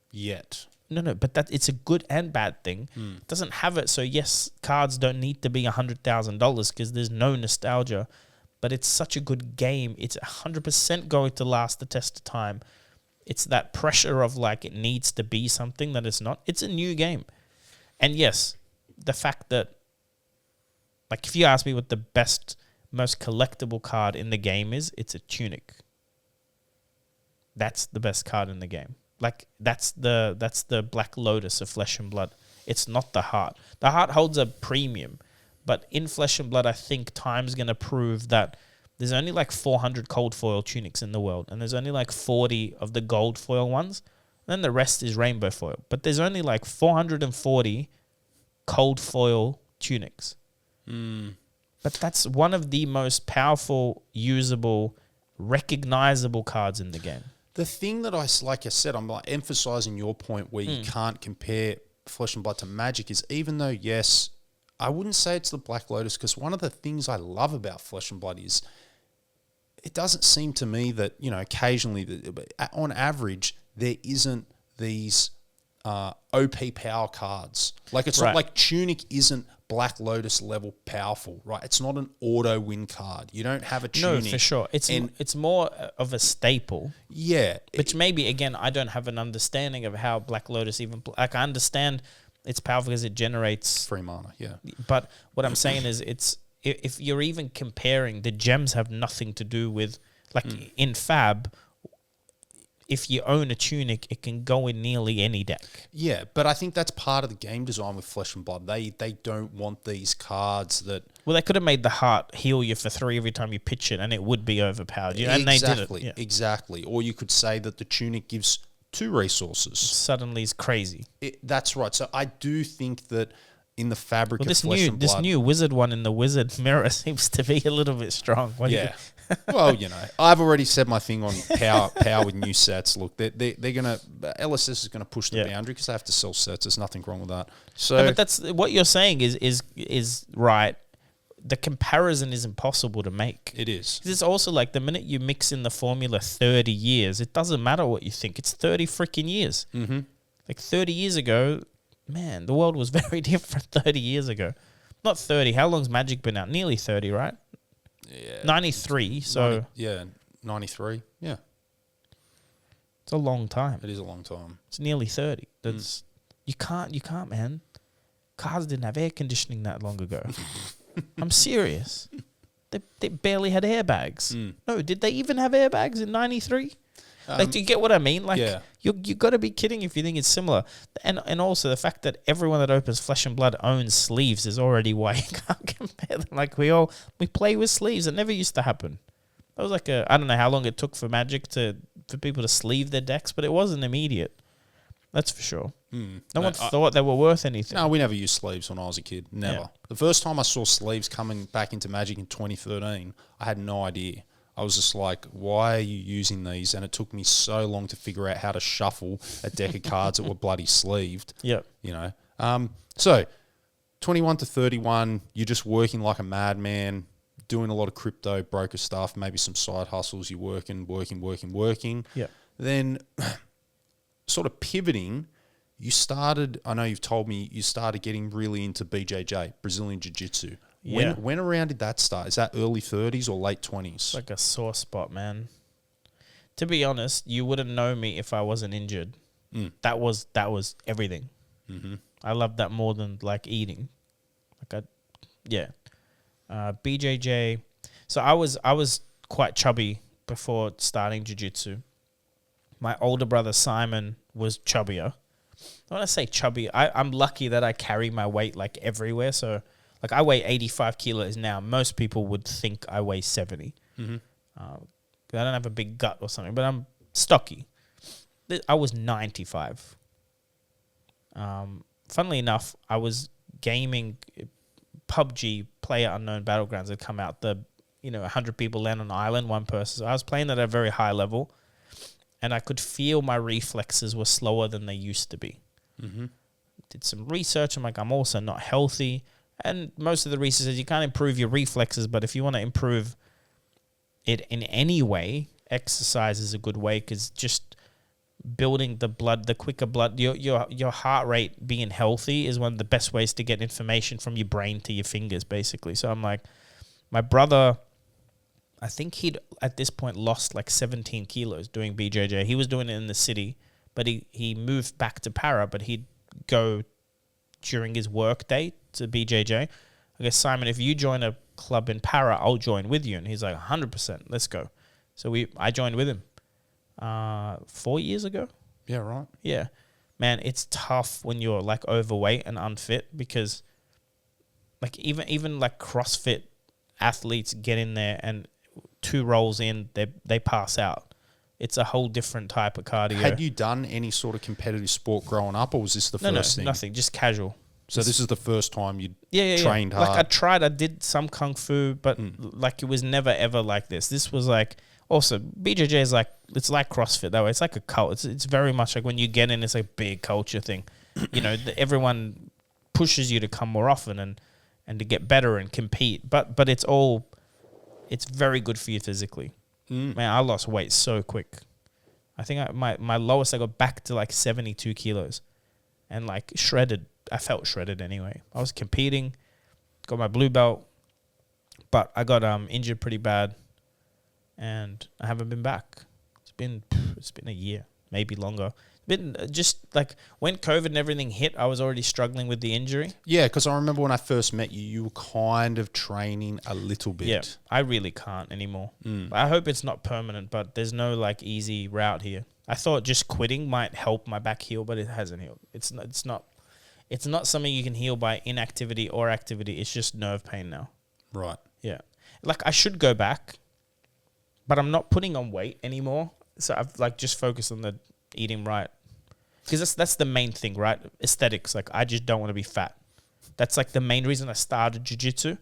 Yet. No, but it's a good and bad thing. It doesn't have it, so yes, cards don't need to be $100,000 because there's no nostalgia, but it's such a good game. It's 100% going to last the test of time. It's that pressure of, like, it needs to be something that it's not. It's a new game. And yes, the fact that, like, if you ask me what the best, most collectible card in the game is, it's a Tunic. That's the best card in the game. Like, that's the Black Lotus of Flesh and Blood. It's not the Heart. The Heart holds a premium, but in Flesh and Blood, I think time's going to prove that there's only like 400 cold foil tunics in the world, and there's only like 40 of the gold foil ones, and then the rest is rainbow foil. But there's only like 440 cold foil tunics. But that's one of the most powerful, usable, recognizable cards in the game. The thing that like I said, I'm like emphasizing your point where you can't compare Flesh and Blood to Magic is, even though, yes, I wouldn't say it's the Black Lotus, because one of the things I love about Flesh and Blood is it doesn't seem to me that, you know, occasionally, on average, there isn't these OP power cards. Like, it's not like Tunic isn't Black Lotus level powerful, right? It's not an auto win card. You don't have a Tunic. No, for sure. It's more of a staple. Yeah. Which maybe, again, I don't have an understanding of how Black Lotus even... Like, I understand it's powerful because it generates... Free mana, yeah. But what I'm saying is if you're even comparing, the gems have nothing to do with... Like, in Fab... If you own a Tunic, it can go in nearly any deck. Yeah, but I think that's part of the game design with Flesh and Blood. They don't want these cards that... Well, they could have made the Heart heal you for 3 every time you pitch it, and it would be overpowered. Exactly, and they did it. Yeah. Exactly. Or you could say that the Tunic gives 2 resources. Suddenly it's crazy. That's right. So I do think that in the fabric of Flesh and Blood... This new Wizard one in the Wizard mirror seems to be a little bit strong. Yeah. Well, you know, I've already said my thing on power with new sets. Look, they're gonna LSS is gonna push the boundary because they have to sell sets. There's nothing wrong with that. So, but that's what you're saying is right. the comparison is impossible to make. It is. It's also like the minute you mix in the formula 30 years, it doesn't matter what you think. It's 30 freaking years. Mm-hmm. Like 30 years ago, man, the world was very different 30 years ago. Not 30. How long's Magic been out? Nearly 30, right? Yeah. 93. So 93. Yeah. it's a long time. It is a long time. It's nearly 30. That's you can't, man. Cars didn't have air conditioning that long ago. I'm serious. They barely had airbags. No, did they even have airbags in 93? Like, do you get what I mean? Like, you got to be kidding if you think it's similar. And also the fact that everyone that opens Flesh and Blood owns sleeves is already why you can't compare them. Like, we play with sleeves. It never used to happen. That was like I don't know how long it took for Magic for people to sleeve their decks, but it wasn't immediate. That's for sure. No one thought they were worth anything. No, we never used sleeves when I was a kid. Never. Yeah. The first time I saw sleeves coming back into Magic in 2013, I had no idea. I was just like, why are you using these? And it took me so long to figure out how to shuffle a deck of cards that were bloody sleeved. Yep. You know. So 21 to 31, you're just working like a madman, doing a lot of crypto broker stuff, maybe some side hustles. You're working. Yep. Then sort of pivoting, you started, I know you've told me you started getting really into BJJ, Brazilian Jiu-Jitsu. Yeah. When around did that start? Is that early 30s or late 20s? It's like a sore spot, man. To be honest, you wouldn't know me if I wasn't injured. That was everything. Mm-hmm. I loved that more than like eating. BJJ. So I was quite chubby before starting jiu-jitsu. My older brother Simon was chubbier. When I say chubby, I'm lucky that I carry my weight like everywhere. So like I weigh 85 kilos now. Most people would think I weigh 70. Mm-hmm. I don't have a big gut or something, but I'm stocky. I was 95. Funnily enough, I was gaming PUBG, PlayerUnknown Battlegrounds had come out. 100 people land on an island, one person. So I was playing that at a very high level, and I could feel my reflexes were slower than they used to be. Mm-hmm. Did some research. I'm like, I'm also not healthy. And most of the research says you can't improve your reflexes, but if you want to improve it in any way, exercise is a good way because just building the blood, the quicker blood, your heart rate being healthy is one of the best ways to get information from your brain to your fingers, basically. So I'm like, my brother, I think he'd at this point lost like 17 kilos doing BJJ. He was doing it in the city, but he moved back to Para, but he'd go during his work day to BJJ. I guess, Simon, if you join a club in Para, I'll join with you. And he's like, 100%, let's go. So I joined with him 4 years ago. Yeah, right. Yeah. Man, it's tough when you're like overweight and unfit because like even like CrossFit athletes get in there and 2 rolls in, they pass out. It's a whole different type of cardio. Had you done any sort of competitive sport growing up, or was this the first thing? No, nothing, just casual. So this is the first time you trained hard. hard? I did some kung fu, but like it was never ever like this. This was like, also BJJ is like, it's like CrossFit that way. It's like a cult. It's very much like when you get in, it's a big culture thing. Everyone pushes you to come more often and to get better and compete. But it's very good for you physically. Man, I lost weight so quick. I think my lowest, I got back to like 72 kilos and like shredded. I felt shredded anyway. I was competing, got my blue belt, but I got injured pretty bad and I haven't been back. It's been a year, maybe longer. Been just like when COVID and everything hit, I was already struggling with the injury. Yeah, because I remember when I first met you, you were kind of training a little bit. Yeah, I really can't anymore. I hope it's not permanent, but there's no like easy route here. I thought just quitting might help my back heal, but it hasn't healed. It's not something you can heal by inactivity or activity. It's just nerve pain now. Right. Yeah. Like I should go back, but I'm not putting on weight anymore. So I've like just focused on the eating right. Because that's the main thing, right? Aesthetics. Like, I just don't want to be fat. That's, like, the main reason I started jiu-jitsu.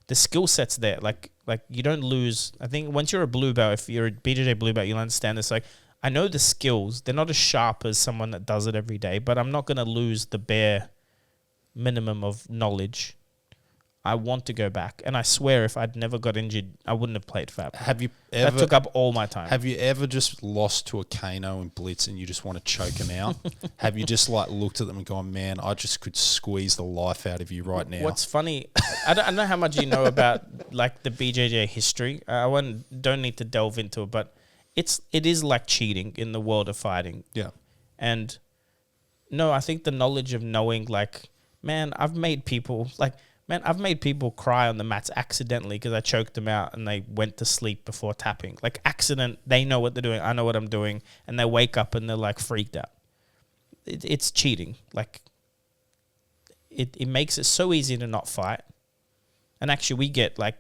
The skill set's there. Like you don't lose. I think once you're a blue belt, if you're a BJJ blue belt, you'll understand this. Like, I know the skills. They're not as sharp as someone that does it every day, but I'm not going to lose the bare minimum of knowledge. I want to go back. And I swear if I'd never got injured, I wouldn't have played Fab. Have you That ever took up all my time. Have you ever just lost to a Kano in Blitz and you just want to choke him out? Have you just like looked at them and gone, man, I just could squeeze the life out of you right now? What's funny, I don't know how much you know about like the BJJ history. Don't need to delve into it, but it is like cheating in the world of fighting. Yeah. And no, I think the knowledge of knowing like, man, I've made people cry on the mats accidentally because I choked them out and they went to sleep before tapping. Like accident, they know what they're doing. I know what I'm doing. And they wake up and they're like freaked out. It's cheating. Like it makes it so easy to not fight. And actually we get like,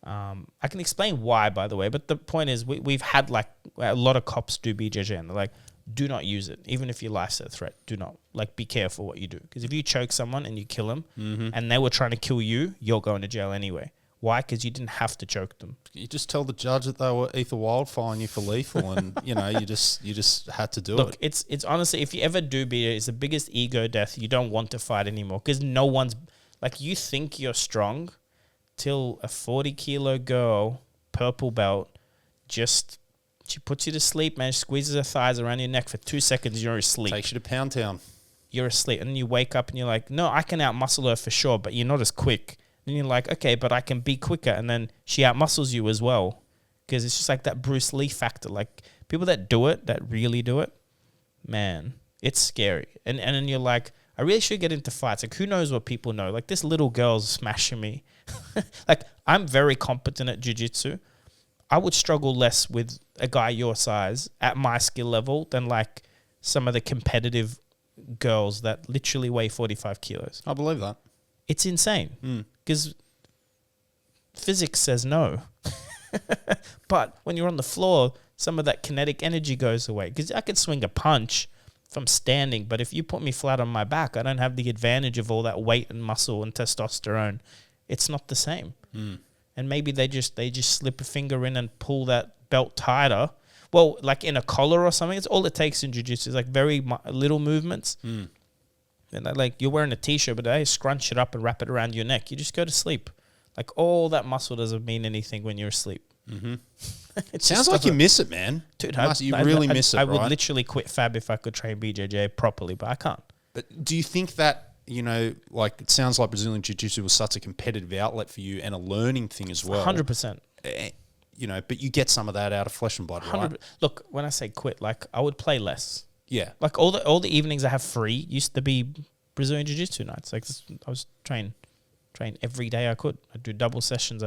I can explain why, by the way, but the point is we've had like a lot of cops do BJJ and they're like, do not use it. Even if your life's a threat, do not. Like, be careful what you do. Because if you choke someone and you kill them and they were trying to kill you, you're going to jail anyway. Why? Because you didn't have to choke them. You just tell the judge that they were Ether Wildfire you for lethal and, you know, you just had to do Look, it. it's honestly, if you ever do BJJ, it's the biggest ego death. You don't want to fight anymore. Because no one's, like, you think you're strong till a 40-kilo girl, purple belt, just... She puts you to sleep, man. She squeezes her thighs around your neck for 2 seconds. You're asleep. Takes you to Pound Town. You're asleep. And then you wake up and you're like, no, I can outmuscle her for sure, but you're not as quick. And you're like, okay, but I can be quicker. And then she outmuscles you as well. Because it's just like that Bruce Lee factor. Like people that do it, that really do it, man, it's scary. And then you're like, I really should get into fights. Like who knows what people know? Like this little girl's smashing me. Like I'm very competent at jiu-jitsu. I would struggle less with a guy your size at my skill level than like some of the competitive girls that literally weigh 45 kilos. I believe that. It's insane because physics says no. But when you're on the floor, some of that kinetic energy goes away because I could swing a punch from standing, but if you put me flat on my back, I don't have the advantage of all that weight and muscle and testosterone. It's not the same. And maybe they just slip a finger in and pull that belt tighter. Well, like in a collar or something, it's all it takes in jiu-jitsu. It's like very little movements. And like you're wearing a t-shirt, but they scrunch it up and wrap it around your neck. You just go to sleep. Like all that muscle doesn't mean anything when you're asleep. It sounds like you miss it, man. Dude, you really miss it, I right? would literally quit Fab if I could train BJJ properly, but I can't. But do you think that, you know, like it sounds like Brazilian Jiu-Jitsu was such a competitive outlet for you and a learning thing as well. 100%. You know, but you get some of that out of Flesh and Blood, right? Look, when I say quit, like I would play less. Yeah. Like all the evenings I have free used to be Brazilian Jiu-Jitsu nights. Like I was train every day I could. I'd do double sessions.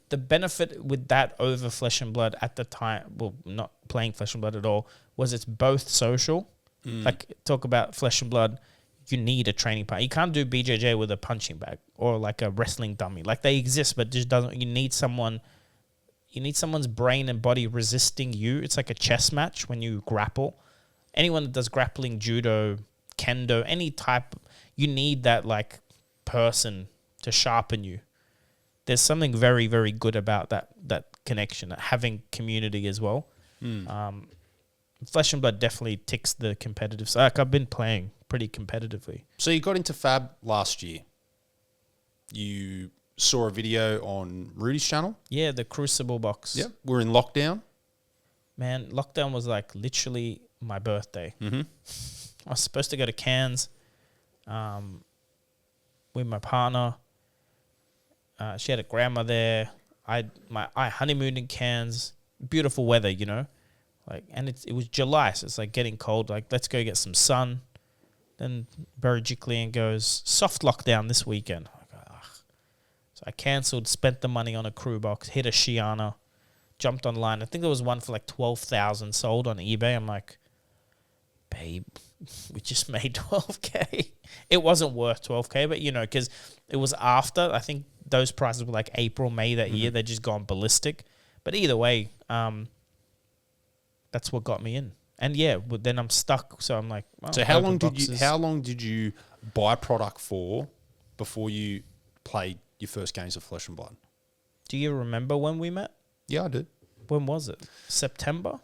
The benefit with that over Flesh and Blood at the time, well, not playing Flesh and Blood at all, was it's both social. Like talk about Flesh and Blood, you need a training partner. You can't do BJJ with a punching bag or like a wrestling dummy. Like they exist, but just doesn't. You need someone's brain and body resisting you. It's like a chess match when you grapple. Anyone that does grappling, judo, kendo, any type, you need that like person to sharpen you. There's something very, very good about that connection, having community as well. Flesh and Blood definitely ticks the competitive side. Like I've been playing pretty competitively. So you got into Fab last year. You saw a video on Rudy's channel. Yeah, the Crucible box. Yep. We're in lockdown. Man, lockdown was like literally my birthday. I was supposed to go to Cairns with my partner. She had a grandma there. I honeymooned in Cairns. Beautiful weather, you know. Like, and it was July, so it's like getting cold. Like, let's go get some sun. Then Berejiklian goes, soft lockdown this weekend. So I cancelled, spent the money on a crew box, hit a Shiana, jumped online. I think there was one for like 12,000 sold on eBay. I'm like, babe, we just made 12K. It wasn't worth 12K, but you know, because it was after, I think those prices were like April, May that year. They'd just gone ballistic. But either way, that's what got me in. And yeah, but then I'm stuck. So I'm like, well, so how long did you buy product for before you played your first games of Flesh and Blood? Do you remember when we met? Yeah, I did. When was it? September?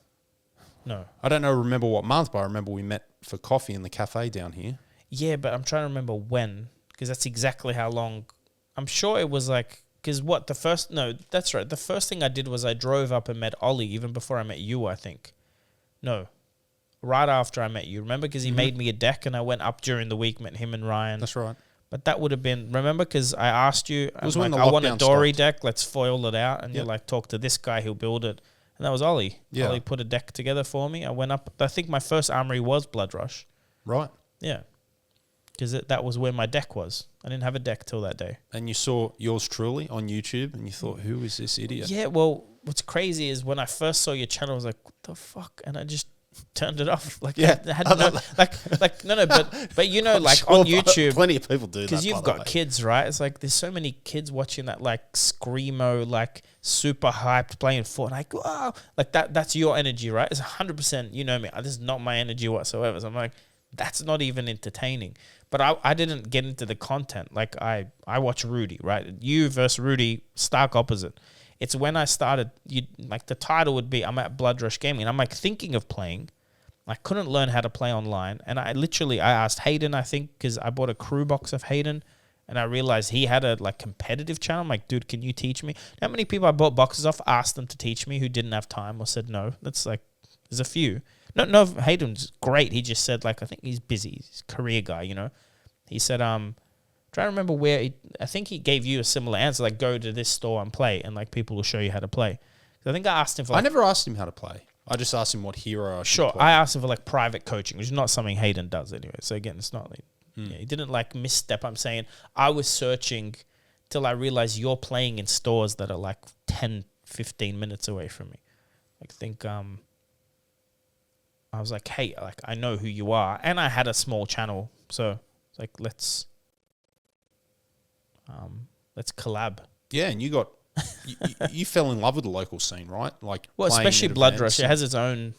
No. I don't know, remember what month, but I remember we met for coffee in the cafe down here. Yeah, but I'm trying to remember when, because that's exactly how long. I'm sure it was like, because what, the first, no, that's right. The first thing I did was I drove up and met Ollie even before I met you, I think. No, right after I met you. Remember, because he made me a deck and I went up during the week, met him and Ryan. That's right. But that would have been, remember, because I asked you, It was I'm when like, the I want a lockdown Dory stopped. deck, let's foil it out. And Yep. you're like, talk to this guy, he'll build it. And that was Ollie. Yeah. Ollie put a deck together for me. I went up, I think my first armory was Blood Rush. Right. Yeah. Because that was where my deck was. I didn't have a deck till that day. And you saw yours truly on YouTube and you thought, who is this idiot? Yeah, well, what's crazy is when I first saw your channel, I was like, what the fuck? And I just turned it off. Like, Yeah. I had no, but you know, like Sure, on YouTube, plenty of people do that. because you've by the got way. kids, right? It's like there's so many kids watching that, like screamo, like super hyped playing Fortnite. Like, wow, like that's your energy, right? It's 100%. You know me. This is not my energy whatsoever. So I'm like, that's not even entertaining. But I didn't get into the content. Like I watch Rudy, right? You versus Rudy, stark opposite. It's when I started, like the title would be, I'm at Blood Rush Gaming. And I'm like thinking of playing. I couldn't learn how to play online. And I asked Hayden, I think, because I bought a crew box of Hayden. And I realized he had a like competitive channel. I'm like, dude, can you teach me? How many people I bought boxes off, asked them to teach me who didn't have time or said no? That's like, there's a few. No, Hayden's great. He just said, like, I think he's busy. He's a career guy, you know. He said, trying to remember where, I think he gave you a similar answer, like, go to this store and play, and, like, people will show you how to play. I think I asked him for, like, I never asked him how to play. I just asked him what hero I should sure, play. I asked him for, like, private coaching, which is not something Hayden does anyway. So, again, it's not, like, yeah, he didn't, like, misstep. I'm saying I was searching till I realized you're playing in stores that are, like, 10, 15 minutes away from me. Like, think, I was like, hey, like, I know who you are. And I had a small channel. So it's like, let's collab. Yeah, and you got you fell in love with the local scene, right? Like, Well, playing especially at Blood events Rush. It has its own,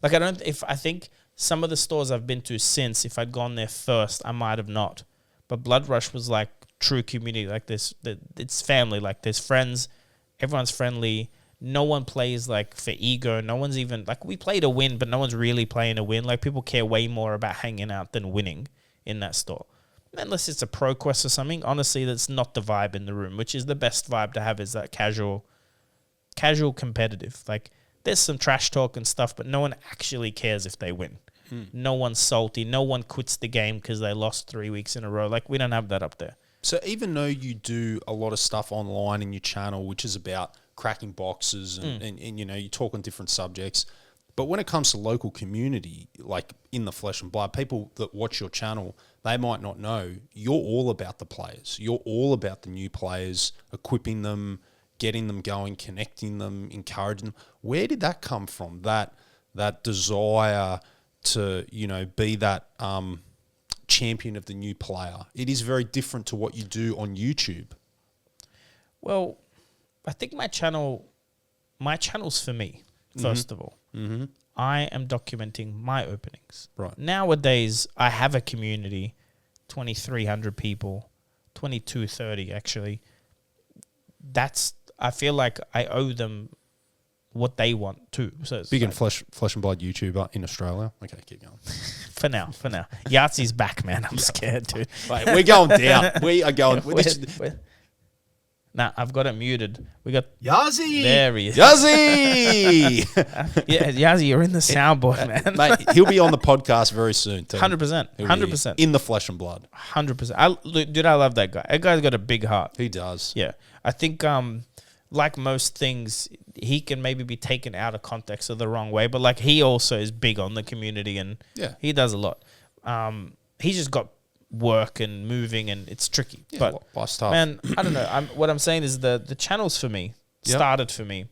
like, I think some of the stores I've been to since, if I'd gone there first, I might have not. But Blood Rush was like true community. Like it's family. Like there's friends. Everyone's friendly. No one plays like for ego. No one's even like, we play to win, but no one's really playing to win. Like people care way more about hanging out than winning in that store. Unless it's a pro quest or something. Honestly, that's not the vibe in the room, which is the best vibe to have, is that casual competitive. Like there's some trash talk and stuff, but no one actually cares if they win. No one's salty. No one quits the game because they lost 3 weeks in a row. Like we don't have that up there. So even though you do a lot of stuff online in your channel, which is about cracking boxes and you know, you talk on different subjects, but when it comes to local community, like in the flesh and blood, people that watch your channel, they might not know you're all about the players. You're all about the new players, equipping them, getting them going, connecting them, encouraging them. Where did that come from? That desire to, you know, be that champion of the new player. It is very different to what you do on YouTube. Well, I think my channel's for me, first of all. Mm-hmm. I am documenting my openings. Right. Nowadays, I have a community, 2,300 people, 2,230 actually. I feel like I owe them what they want too. So it's Big like, and flesh and blood YouTuber in Australia. Okay, keep going. for now. Yahtzee's back, man. I'm scared, dude. Right, we're going down. We are going. Nah, I've got it muted. We got Yazzie. There he is. Yazzie. Yeah, Yazzie, you're in the soundboard, man. Mate, he'll be on the podcast very soon too. 100%. He'll be 100%. in the flesh and blood. 100%. Dude, I love that guy. That guy's got a big heart. He does. Yeah. I think, like most things, he can maybe be taken out of context or the wrong way, but like he also is big on the community and he does a lot. He's just got work and moving and it's tricky. Yeah, but life's tough. man, I don't know. What I'm saying is the channels for me started for me.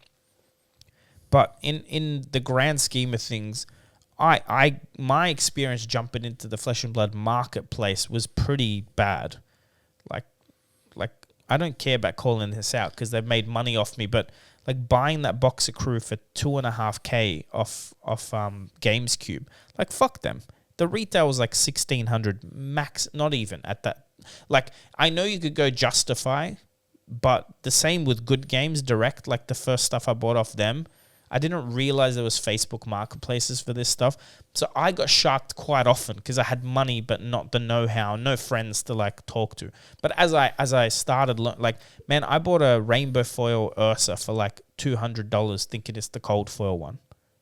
But in the grand scheme of things, my experience jumping into the flesh and blood marketplace was pretty bad. Like I don't care about calling this out because they've made money off me, but like buying that box of crew for $2,500 off GamesCube, like fuck them. The retail was like $1,600 max, not even at that. Like I know you could go Justify, but the same with Good Games Direct. Like the first stuff I bought off them, I didn't realize there was Facebook marketplaces for this stuff. So I got sharked quite often because I had money but not the know-how, no friends to like talk to. But as I started, like, man, I bought a rainbow foil Ursa for like $200 thinking it's the cold foil one.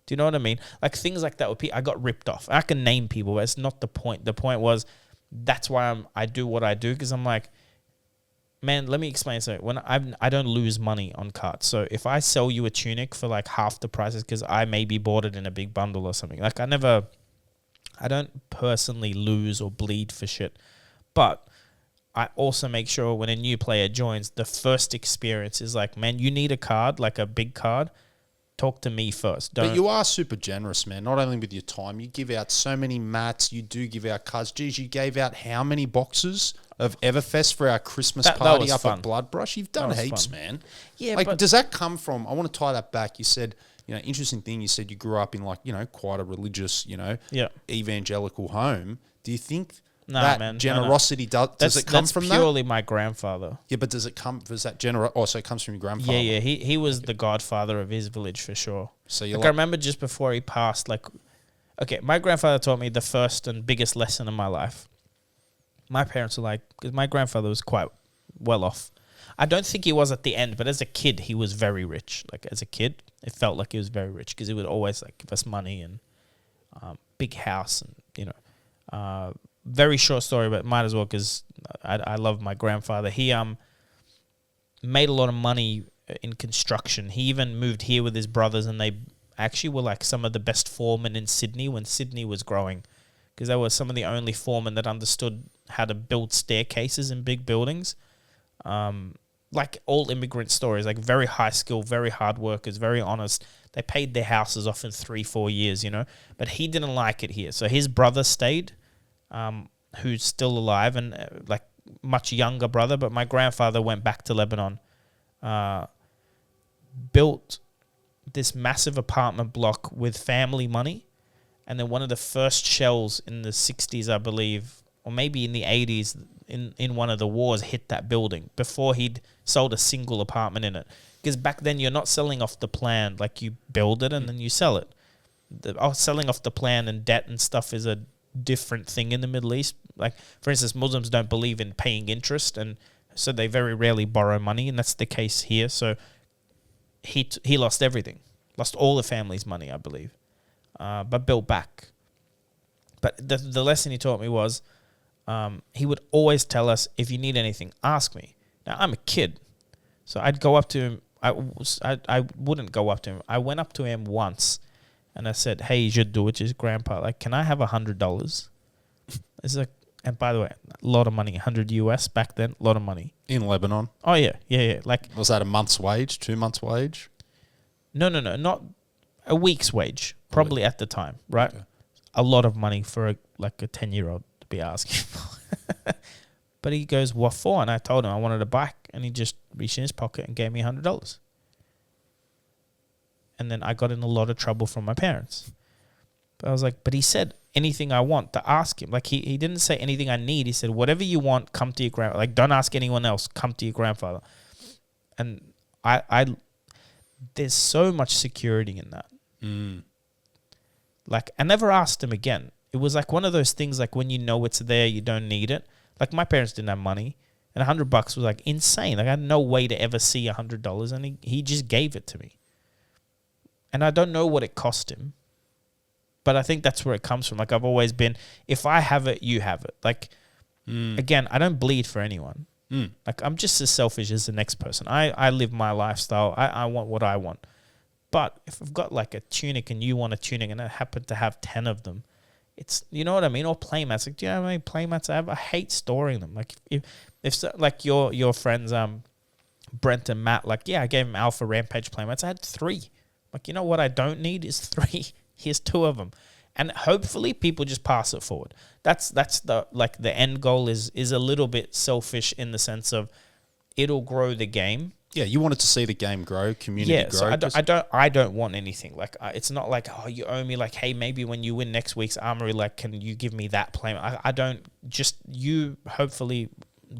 Do you know what I mean? Like things like that. I got ripped off. I can name people, but it's not the point. The point was that's why I do what I do, because I'm like, man, let me explain something. When I don't lose money on cards. So if I sell you a tunic for like half the prices because I maybe bought it in a big bundle or something, like I don't personally lose or bleed for shit. But I also make sure when a new player joins, the first experience is like, man, you need a card, like a big card. Talk to me first. But you are super generous, man. Not only with your time, you give out so many mats. You do give out cards. Geez, you gave out how many boxes of Everfest for our Christmas party up at Bloodbrush? You've done heaps, man. Yeah, like, but does that come from? I want to tie that back. You said, interesting thing. You said you grew up in like, quite a religious, evangelical home. Do you think generosity does it come from that? That's purely my grandfather. Yeah, but does it come? Was that so it comes from your grandfather? Yeah. He was the godfather of his village for sure. So I remember just before he passed, my grandfather taught me the first and biggest lesson in my life. My parents were like, because my grandfather was quite well off. I don't think he was at the end, but as a kid, he was very rich. Like as a kid, it felt like he was very rich because he would always like give us money and big house and very short story, but might as well because I love my grandfather. He made a lot of money in construction. He even moved here with his brothers, and they actually were like some of the best foremen in Sydney when Sydney was growing, because they were some of the only foremen that understood how to build staircases in big buildings. Like all immigrant stories, like very high skill, very hard workers, very honest. They paid their houses off in 3-4 years, but he didn't like it here. So his brother stayed, who's still alive and like much younger brother. But my grandfather went back to Lebanon, built this massive apartment block with family money. And then one of the first shells in the 60s, I believe, or maybe in the 80s, in one of the wars, hit that building before he'd sold a single apartment in it. Because back then, you're not selling off the plan. Like, you build it and then you sell it. Selling off the plan and debt and stuff is a different thing in the Middle East. Like, for instance, Muslims don't believe in paying interest, and so they very rarely borrow money, and that's the case here. So he lost everything. Lost all the family's money, I believe. But built back. But the lesson he taught me was he would always tell us, if you need anything, ask me. Now, I'm a kid, so I'd go up to him. I wouldn't go up to him. I went up to him once, and I said, "Hey, Jiddu," which is grandpa, like, can I have $100? It's like, and by the way, a lot of money, 100 US back then, a lot of money. In Lebanon? Oh, yeah. Like, was that a month's wage, 2 months' wage? No, not a week's wage, probably at the time, right? Okay. A lot of money for a 10-year-old to be asking for. But he goes, "What for?" And I told him I wanted a bike, and he just reached in his pocket and gave me $100. And then I got in a lot of trouble from my parents. But I was like, but he said anything I want to ask him. Like, he didn't say anything I need. He said, whatever you want, come to your grandfather. Like, don't ask anyone else. Come to your grandfather. And I there's so much security in that. Mm. Like, I never asked him again. It was like one of those things, like when you know it's there, you don't need it. Like, my parents didn't have money, and $100 was like insane. Like, I had no way to ever see $100, and he just gave it to me. And I don't know what it cost him, but I think that's where it comes from. Like, I've always been, if I have it, you have it. Like, again, I don't bleed for anyone. Like, I'm just as selfish as the next person. I live my lifestyle. I want what I want. But if I've got like a tunic and you want a tunic and I happen to have 10 of them, it's, you know what I mean? Or playmats. Like, do you know how many playmats I have? I hate storing them. Like, if so, like your friends, Brent and Matt, like, yeah, I gave them Alpha Rampage playmats. I had 3. Like, you know what I don't need is 3. Here's 2 of them. And hopefully people just pass it forward. That's the, like, the end goal is a little bit selfish in the sense of it'll grow the game. Yeah, you wanted to see the game grow, community grow. So I don't want anything. Like, it's not like, oh, you owe me, like, hey, maybe when you win next week's Armory, like, can you give me that playmat? I don't, just, you hopefully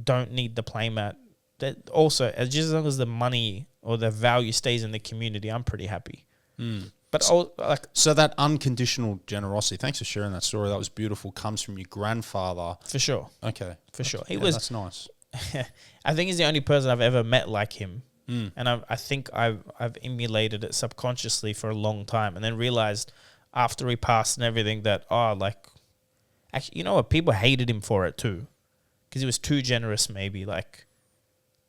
don't need the playmat. That also, just as long as the money or the value stays in the community, I'm pretty happy. But like So that unconditional generosity, thanks for sharing that story. That was beautiful. Comes from your grandfather. for sure, Okay. for sure, That's nice. I think he's the only person I've ever met like him, and I think I've emulated it subconsciously for a long time, and then realized after he passed and everything that actually, you know what, people hated him for it too, because he was too generous. Maybe like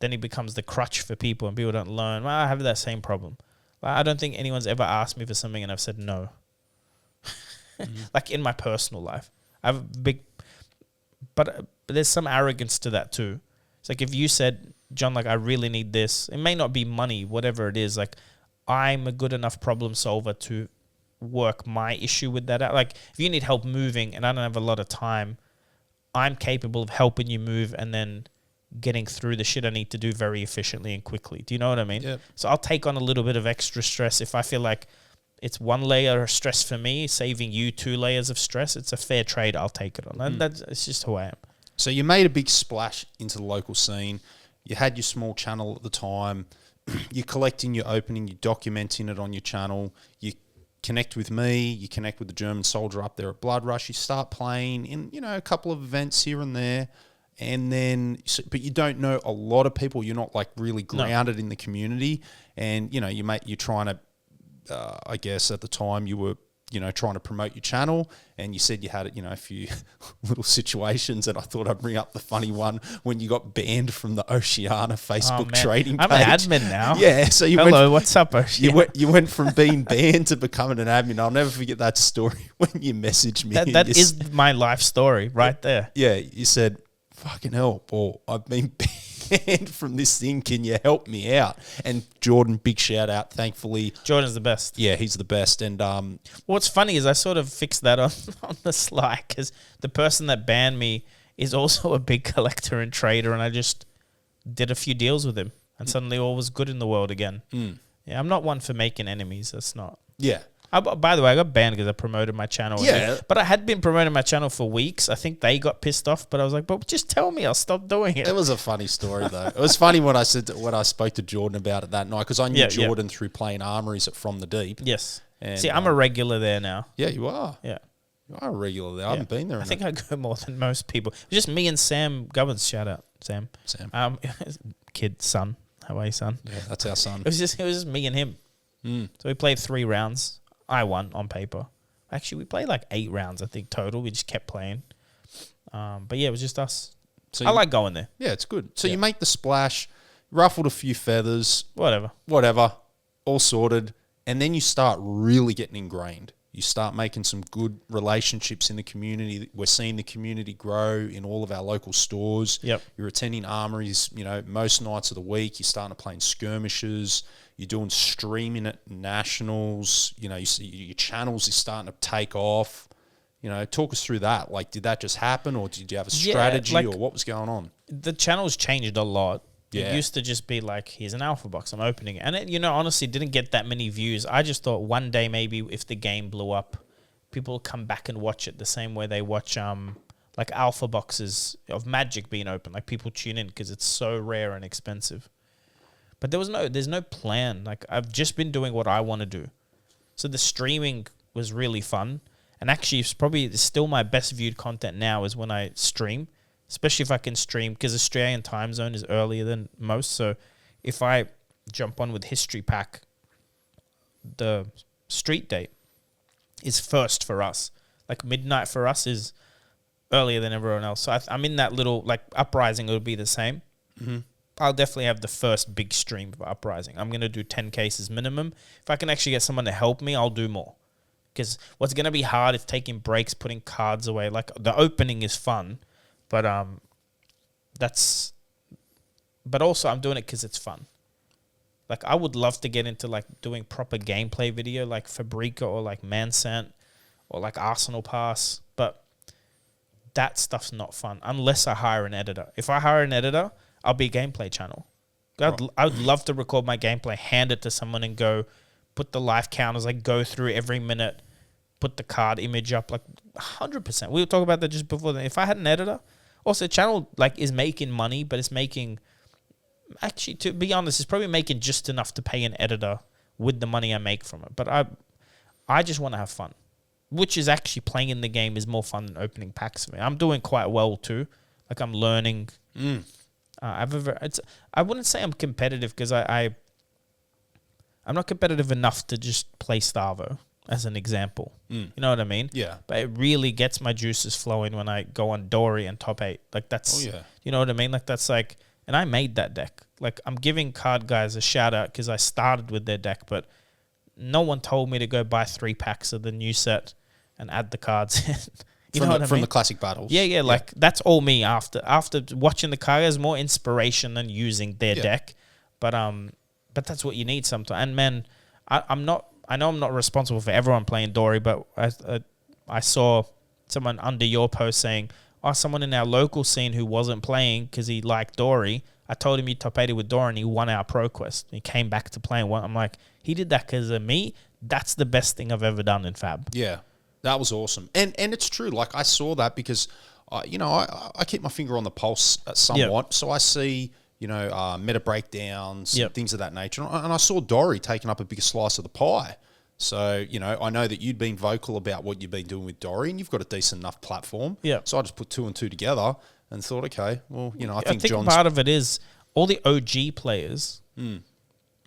then he becomes the crutch for people, and people don't learn. Well, I have that same problem. I don't think anyone's ever asked me for something and I've said no. Like in my personal life, I have a big, but there's some arrogance to that too. It's like if you said, John, like I really need this. It may not be money, whatever it is. Like I'm a good enough problem solver to work my issue with that out. Like if you need help moving and I don't have a lot of time, I'm capable of helping you move and then getting through the shit I need to do very efficiently and quickly. Do you know what I mean? Yep. So I'll take on a little bit of extra stress if I feel like it's one layer of stress for me, saving you 2 layers of stress. It's a fair trade. I'll take it on. And it's just who I am. So you made a big splash into the local scene. You had your small channel at the time. You're collecting your opening. You're documenting it on your channel. You connect with me. You connect with the German soldier up there at Blood Rush. You start playing in, a couple of events here and there. And then, but you don't know a lot of people. You're not like really grounded in the community. And, you're trying to, I guess at the time you were, trying to promote your channel, and you said you had, a few little situations, and I thought I'd bring up the funny one when you got banned from the Oceania Facebook trading page. I'm an admin now. Yeah. So you Hello, what's up, Oceania? You went from being banned to becoming an admin. I'll never forget that story when you messaged me. That is my life story right there. Yeah. You said, fucking hell, Paul, I've been banned from this thing. Can you help me out? And Jordan, big shout out. Thankfully, Jordan's the best. Yeah, he's the best. And what's funny is I sort of fixed that on the sly, because the person that banned me is also a big collector and trader, and I just did a few deals with him, and suddenly all was good in the world again. Yeah, I'm not one for making enemies. That's not. Yeah. By the way, I got banned because I promoted my channel. Yeah. But I had been promoting my channel for weeks. I think they got pissed off, but I was like, but just tell me, I'll stop doing it. It was a funny story, though. It was funny when I spoke to Jordan about it that night, because I knew Jordan through playing Armories at From the Deep. Yes. And, see, I'm a regular there now. Yeah, you are. Yeah. You are a regular there. I haven't been there. I think I go more than most people. It was just me and Sam Gubbins. Shout out, Sam. Son. How are you, son? Yeah, that's our son. It was just me and him. So we played 3 rounds. I won on paper. Actually, we played like 8 rounds, I think, total. We just kept playing. But yeah, it was just us. So I like going there. Yeah, it's good. So you make the splash, ruffled a few feathers. Whatever. All sorted. And then you start really getting ingrained. You start making some good relationships in the community. We're seeing the community grow in all of our local stores. Yep. You're attending Armories, most nights of the week. You're starting to play in skirmishes. You're doing streaming at nationals. You see your channels is starting to take off. Talk us through that. Like, did that just happen, or did you have a strategy, or what was going on? The channel's changed a lot. Yeah. It used to just be like, here's an alpha box, I'm opening it. And it, honestly, didn't get that many views. I just thought one day maybe if the game blew up, people will come back and watch it the same way they watch like alpha boxes of Magic being open. Like people tune in because it's so rare and expensive. But there's no plan. Like I've just been doing what I want to do. So the streaming was really fun. And actually it's still my best viewed content now is when I stream. Especially if I can stream, because Australian time zone is earlier than most. So if I jump on with History Pack, the street date is first for us. Like midnight for us is earlier than everyone else. So I'm in that little, like Uprising will be the same. Mm-hmm. I'll definitely have the first big stream of Uprising. I'm going to do 10 cases minimum. If I can actually get someone to help me, I'll do more. Because what's going to be hard is taking breaks, putting cards away. Like the opening is fun. But but also I'm doing it because it's fun. Like I would love to get into like doing proper gameplay video like Fabrica or like Mansant or like Arsenal Pass, but that stuff's not fun unless I hire an editor. If I hire an editor, I'll be a gameplay channel. I would love to record my gameplay, hand it to someone and go put the life counters, like go through every minute, put the card image up, like 100%. We were talking about that just before. If I had an editor, also, the channel like is making money, but it's making, actually, to be honest, it's probably making just enough to pay an editor with the money I make from it. But I just want to have fun, which is actually playing in the game is more fun than opening packs for me. I'm doing quite well too. Like I'm learning. I wouldn't say I'm competitive because I'm not competitive enough to just play Starvo as an example. You know what I mean? Yeah. But it really gets my juices flowing when I go on Dory and top 8. Like that's, you know what I mean? Like that's like, and I made that deck. Like I'm giving card guys a shout out because I started with their deck, but no one told me to go buy 3 packs of the new set and add the cards in. From the classic battles. Yeah, like that's all me after watching the card guys, more inspiration than using their deck. But that's what you need sometimes. And man, I know I'm not responsible for everyone playing Dory, but I saw someone under your post saying, someone in our local scene who wasn't playing because he liked Dory. I told him he top 8 with Dory and he won our Pro Quest. He came back to playing one. I'm like, he did that because of me. That's the best thing I've ever done in Fab. Yeah, that was awesome. And it's true. Like I saw that because, I keep my finger on the pulse somewhat. So I see, meta breakdowns, things of that nature. And I saw Dory taking up a bigger slice of the pie. So, I know that you'd been vocal about what you've been doing with Dory and you've got a decent enough platform. Yeah. So I just put 2 and 2 together and thought, okay, well, I think John's... part of it is all the OG players,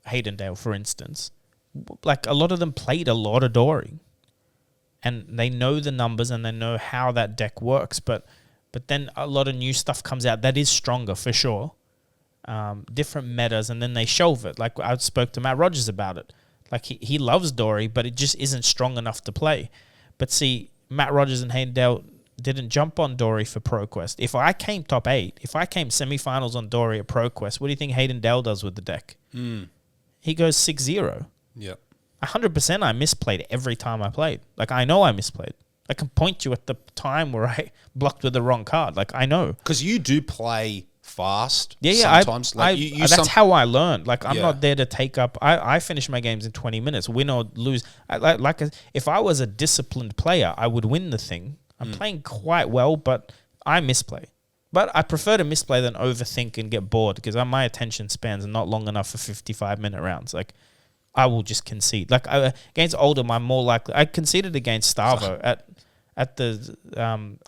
Haydendale, for instance, like a lot of them played a lot of Dory and they know the numbers and they know how that deck works. But then a lot of new stuff comes out that is stronger for sure. Different metas, and then they shelve it. Like I spoke to Matt Rogers about it. Like he loves Dory, but it just isn't strong enough to play. But see, Matt Rogers and Haydendale didn't jump on Dory for ProQuest. If I came top 8, if I came semifinals on Dory at ProQuest, what do you think Haydendale does with the deck? He goes 6-0. Yeah. 100% I misplayed every time I played. Like I know I misplayed. I can point you at the time where I blocked with the wrong card. Like I know. Because you do play fast. Yeah. Sometimes that's how I learned. Like I'm not there to take up. I finish my games in 20 minutes, win or lose. If I was a disciplined player, I would win the thing. I'm playing quite well, but I misplay. But I prefer to misplay than overthink and get bored because my attention spans are not long enough for 55-minute rounds. Like I will just concede. Like against Oldham, I'm more likely. I conceded against Starvo at the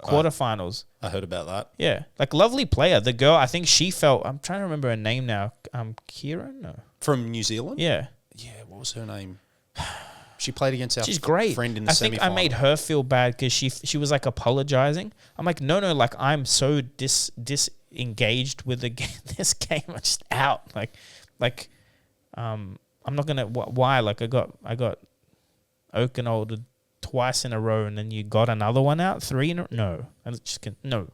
quarterfinals. I heard about that. Yeah. Like, lovely player. The girl, I think she felt... I'm trying to remember her name now. Kieran? No. From New Zealand? Yeah. Yeah, what was her name? She played against our She's great. friend in the semi-final. I think I made her feel bad because she was, like, apologizing. I'm like, no, like, I'm so disengaged with this game. I'm just out. I'm not going to... Why? Like, I got Oakenolder twice in a row and then you got another one out? 3 in a row? No. No.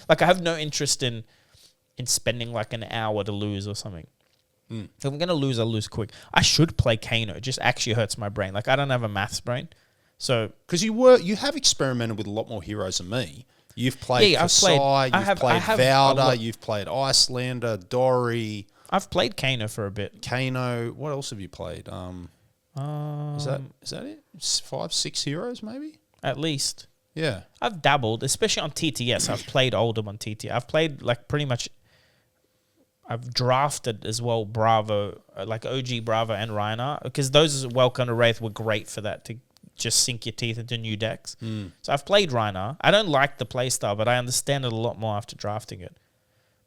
Like I have no interest in spending like an hour to lose or something. If I'm going to lose, I'll lose quick. I should play Kano. It just actually hurts my brain. Like I don't have a maths brain. So because you have experimented with a lot more heroes than me. You've played Kasai, you've played Valda, you've played Icelander, Dory. I've played Kano for a bit. Kano. What else have you played? Is that it? 5, 6 heroes maybe? At least. Yeah. I've dabbled, especially on TTS. I've played Oldham on TTS. I've played like pretty much... I've drafted as well Bravo, like OG Bravo and Reinhardt, because those as Welcome to Wraith were great for that, to just sink your teeth into new decks. So I've played Reinhardt. I don't like the playstyle, but I understand it a lot more after drafting it.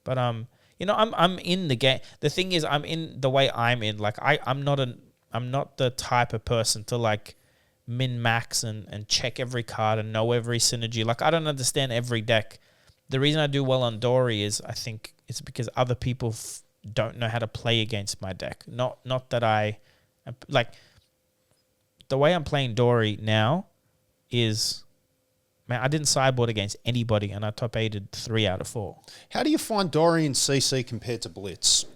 But I'm in the game. The thing is, I'm in the way I'm in. Like I'm not the type of person to like min-max and check every card and know every synergy. Like I don't understand every deck. The reason I do well on Dory is I think it's because other people don't know how to play against my deck. Not that I... Like, the way I'm playing Dory now is... Man, I didn't sideboard against anybody and I top-8'd 3 out of 4. How do you find Dory in CC compared to Blitz?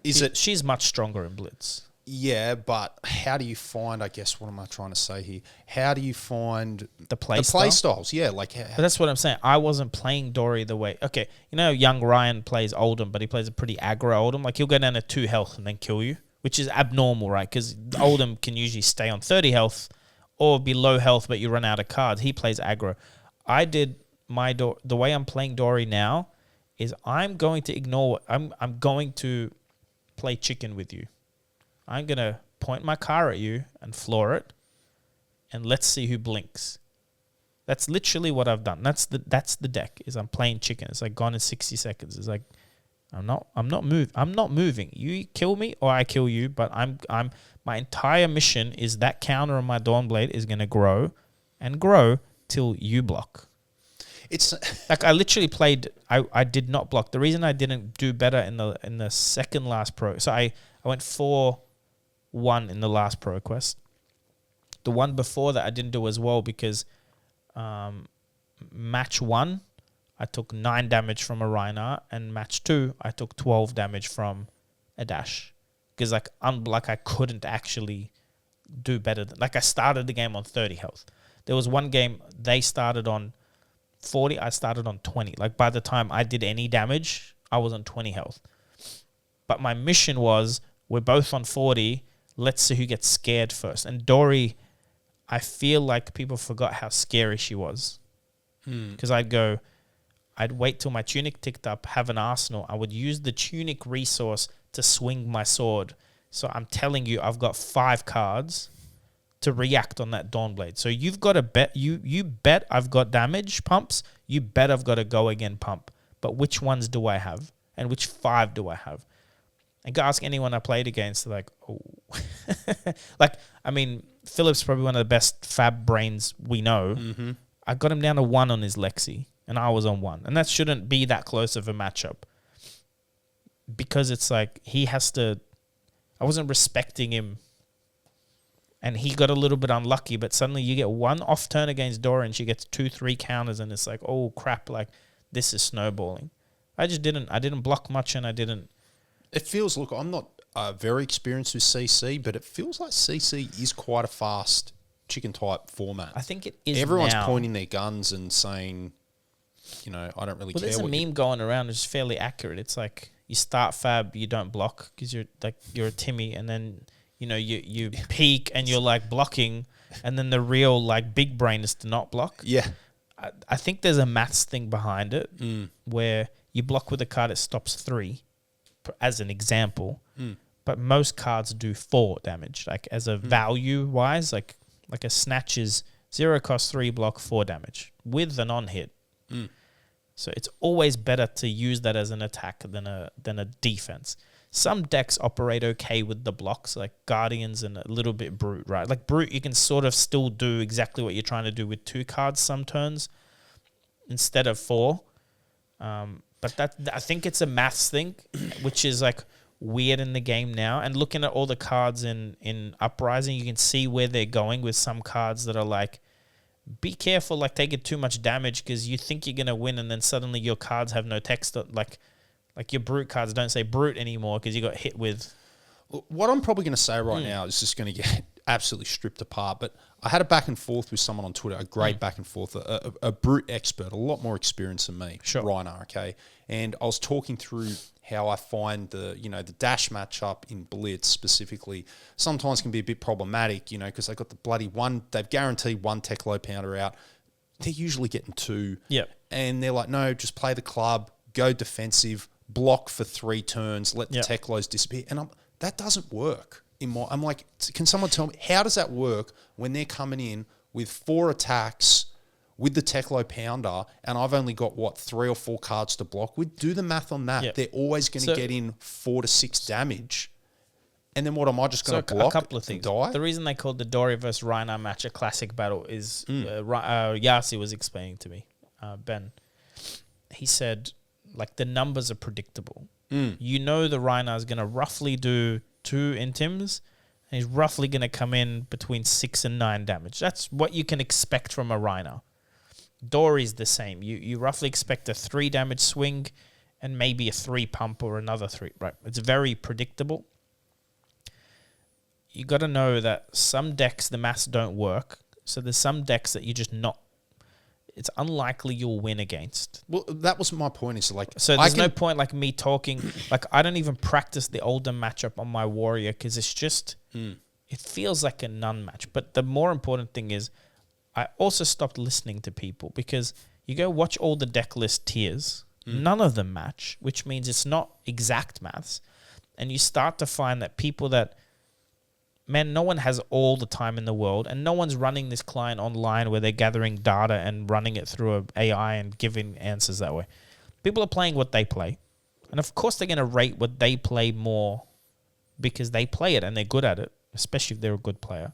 She's much stronger in Blitz. Yeah, but how do you find, I guess, what am I trying to say here? How do you find the play styles? Yeah, like... But that's what I'm saying. I wasn't playing Dory the way... Okay, you know young Ryan plays Oldham, but he plays a pretty aggro Oldham. Like, he'll go down to 2 health and then kill you, which is abnormal, right? Because Oldham can usually stay on 30 health or be low health, but you run out of cards. He plays aggro. I did the way I'm playing Dory now is I'm going to ignore... I'm going to play chicken with you. I'm going to point my car at you and floor it, and let's see who blinks. That's literally what I've done. That's the deck. Is I'm playing chicken. It's like gone in 60 seconds. It's like I'm not moving. You kill me or I kill you, but I'm my entire mission is that counter on my Dawnblade is going to grow and grow till you block. It's like I literally played. I did not block. The reason I didn't do better in the second last pro. So I went 4-1 in the last pro quest. The one before that I didn't do as well because match 1 I took 9 damage from a Reinhardt, and match 2 I took 12 damage from a Dash because like I couldn't actually do better than, like I started the game on 30 health. There was one game they started on 40, I started on 20. Like by the time I did any damage, I was on 20 health. But my mission was, we're both on 40, let's see who gets scared first. And Dory, I feel like people forgot how scary she was. Because I'd wait till my tunic ticked up, have an arsenal. I would use the tunic resource to swing my sword. So I'm telling you, I've got 5 cards to react on that Dawnblade. So you've got to bet, you bet I've got damage pumps, you bet I've got a go again pump. But which ones do I have? And which 5 do I have? And go ask anyone I played against, they're like, oh. Like, I mean, Philip's probably one of the best fab brains we know. Mm-hmm. I got him down to 1 on his Lexi, and I was on 1. And that shouldn't be that close of a matchup. Because it's like, he has to... I wasn't respecting him. And he got a little bit unlucky, but suddenly you get 1 off turn against Dora, and she gets 2-3 counters, and it's like, oh, crap, like, this is snowballing. I didn't block much, and I didn't... It feels, look, I'm not very experienced with CC, but it feels like CC is quite a fast chicken type format. I think it is. Everyone's now. pointing their guns and saying, you know, I don't really care. There's a meme going around which is fairly accurate. It's like you start fab, you don't block because you're a Timmy, and then you know you peak and you're like blocking, and then the real like big brain is to not block. Yeah, I think there's a maths thing behind it where you block with a card that stops 3, as an example, but most cards do 4 damage. Like as a value wise, like a snatch is 0 cost 3 block 4 damage with an on hit. So it's always better to use that as an attack than a defense. Some decks operate okay with the blocks, like Guardians and a little bit Brute, right? Like Brute, you can sort of still do exactly what you're trying to do with 2 cards some turns instead of 4. But that I think it's a maths thing, which is like weird in the game now. And looking at all the cards in Uprising, you can see where they're going with some cards that are like, be careful, like taking too much damage because you think you're going to win and then suddenly your cards have no text. Like your Brute cards don't say Brute anymore because you got hit with... What I'm probably going to say right now is just going to get absolutely stripped apart, but I had a back and forth with someone on Twitter, a great back and forth, a Brute expert, a lot more experience than me, sure. Reiner, okay? And I was talking through how I find the dash matchup in Blitz specifically sometimes can be a bit problematic, because they've got the bloody they've guaranteed 1 tech low pounder out. They're usually getting 2. Yep. And they're like, no, just play the club, go defensive, block for 3 turns, let the tech lows disappear. And that doesn't work. I'm like, can someone tell me, how does that work when they're coming in with 4 attacks with the tech low pounder and I've only got, 3 or 4 cards to block with? Do the math on that. Yep. They're always going to get in 4 to 6 damage. And then what, am I just going to block a couple of things. Die? The reason they called the Dory versus Reiner match a classic battle is Yasi was explaining to me, Ben. He said, like, the numbers are predictable. You know the Reiner is going to roughly do 2 intims, and he's roughly going to come in between 6 and 9 damage. That's what you can expect from a Reiner. Dory's the same. You roughly expect a 3 damage swing and maybe a 3 pump or another 3. Right? It's very predictable. You got to know that some decks, the maths don't work. So there's some decks that you're just not... It's unlikely you'll win against. Well, that was my point. Is like, so there's no point like me talking. Like I don't even practice the Oldham matchup on my Warrior because it's just it feels like a none match. But the more important thing is, I also stopped listening to people because you go watch all the deck list tiers. None of them match, which means it's not exact maths, and you start to find that people that man, no one has all the time in the world, and no one's running this client online where they're gathering data and running it through an AI and giving answers that way. People are playing what they play. And of course they're going to rate what they play more because they play it and they're good at it, especially if they're a good player.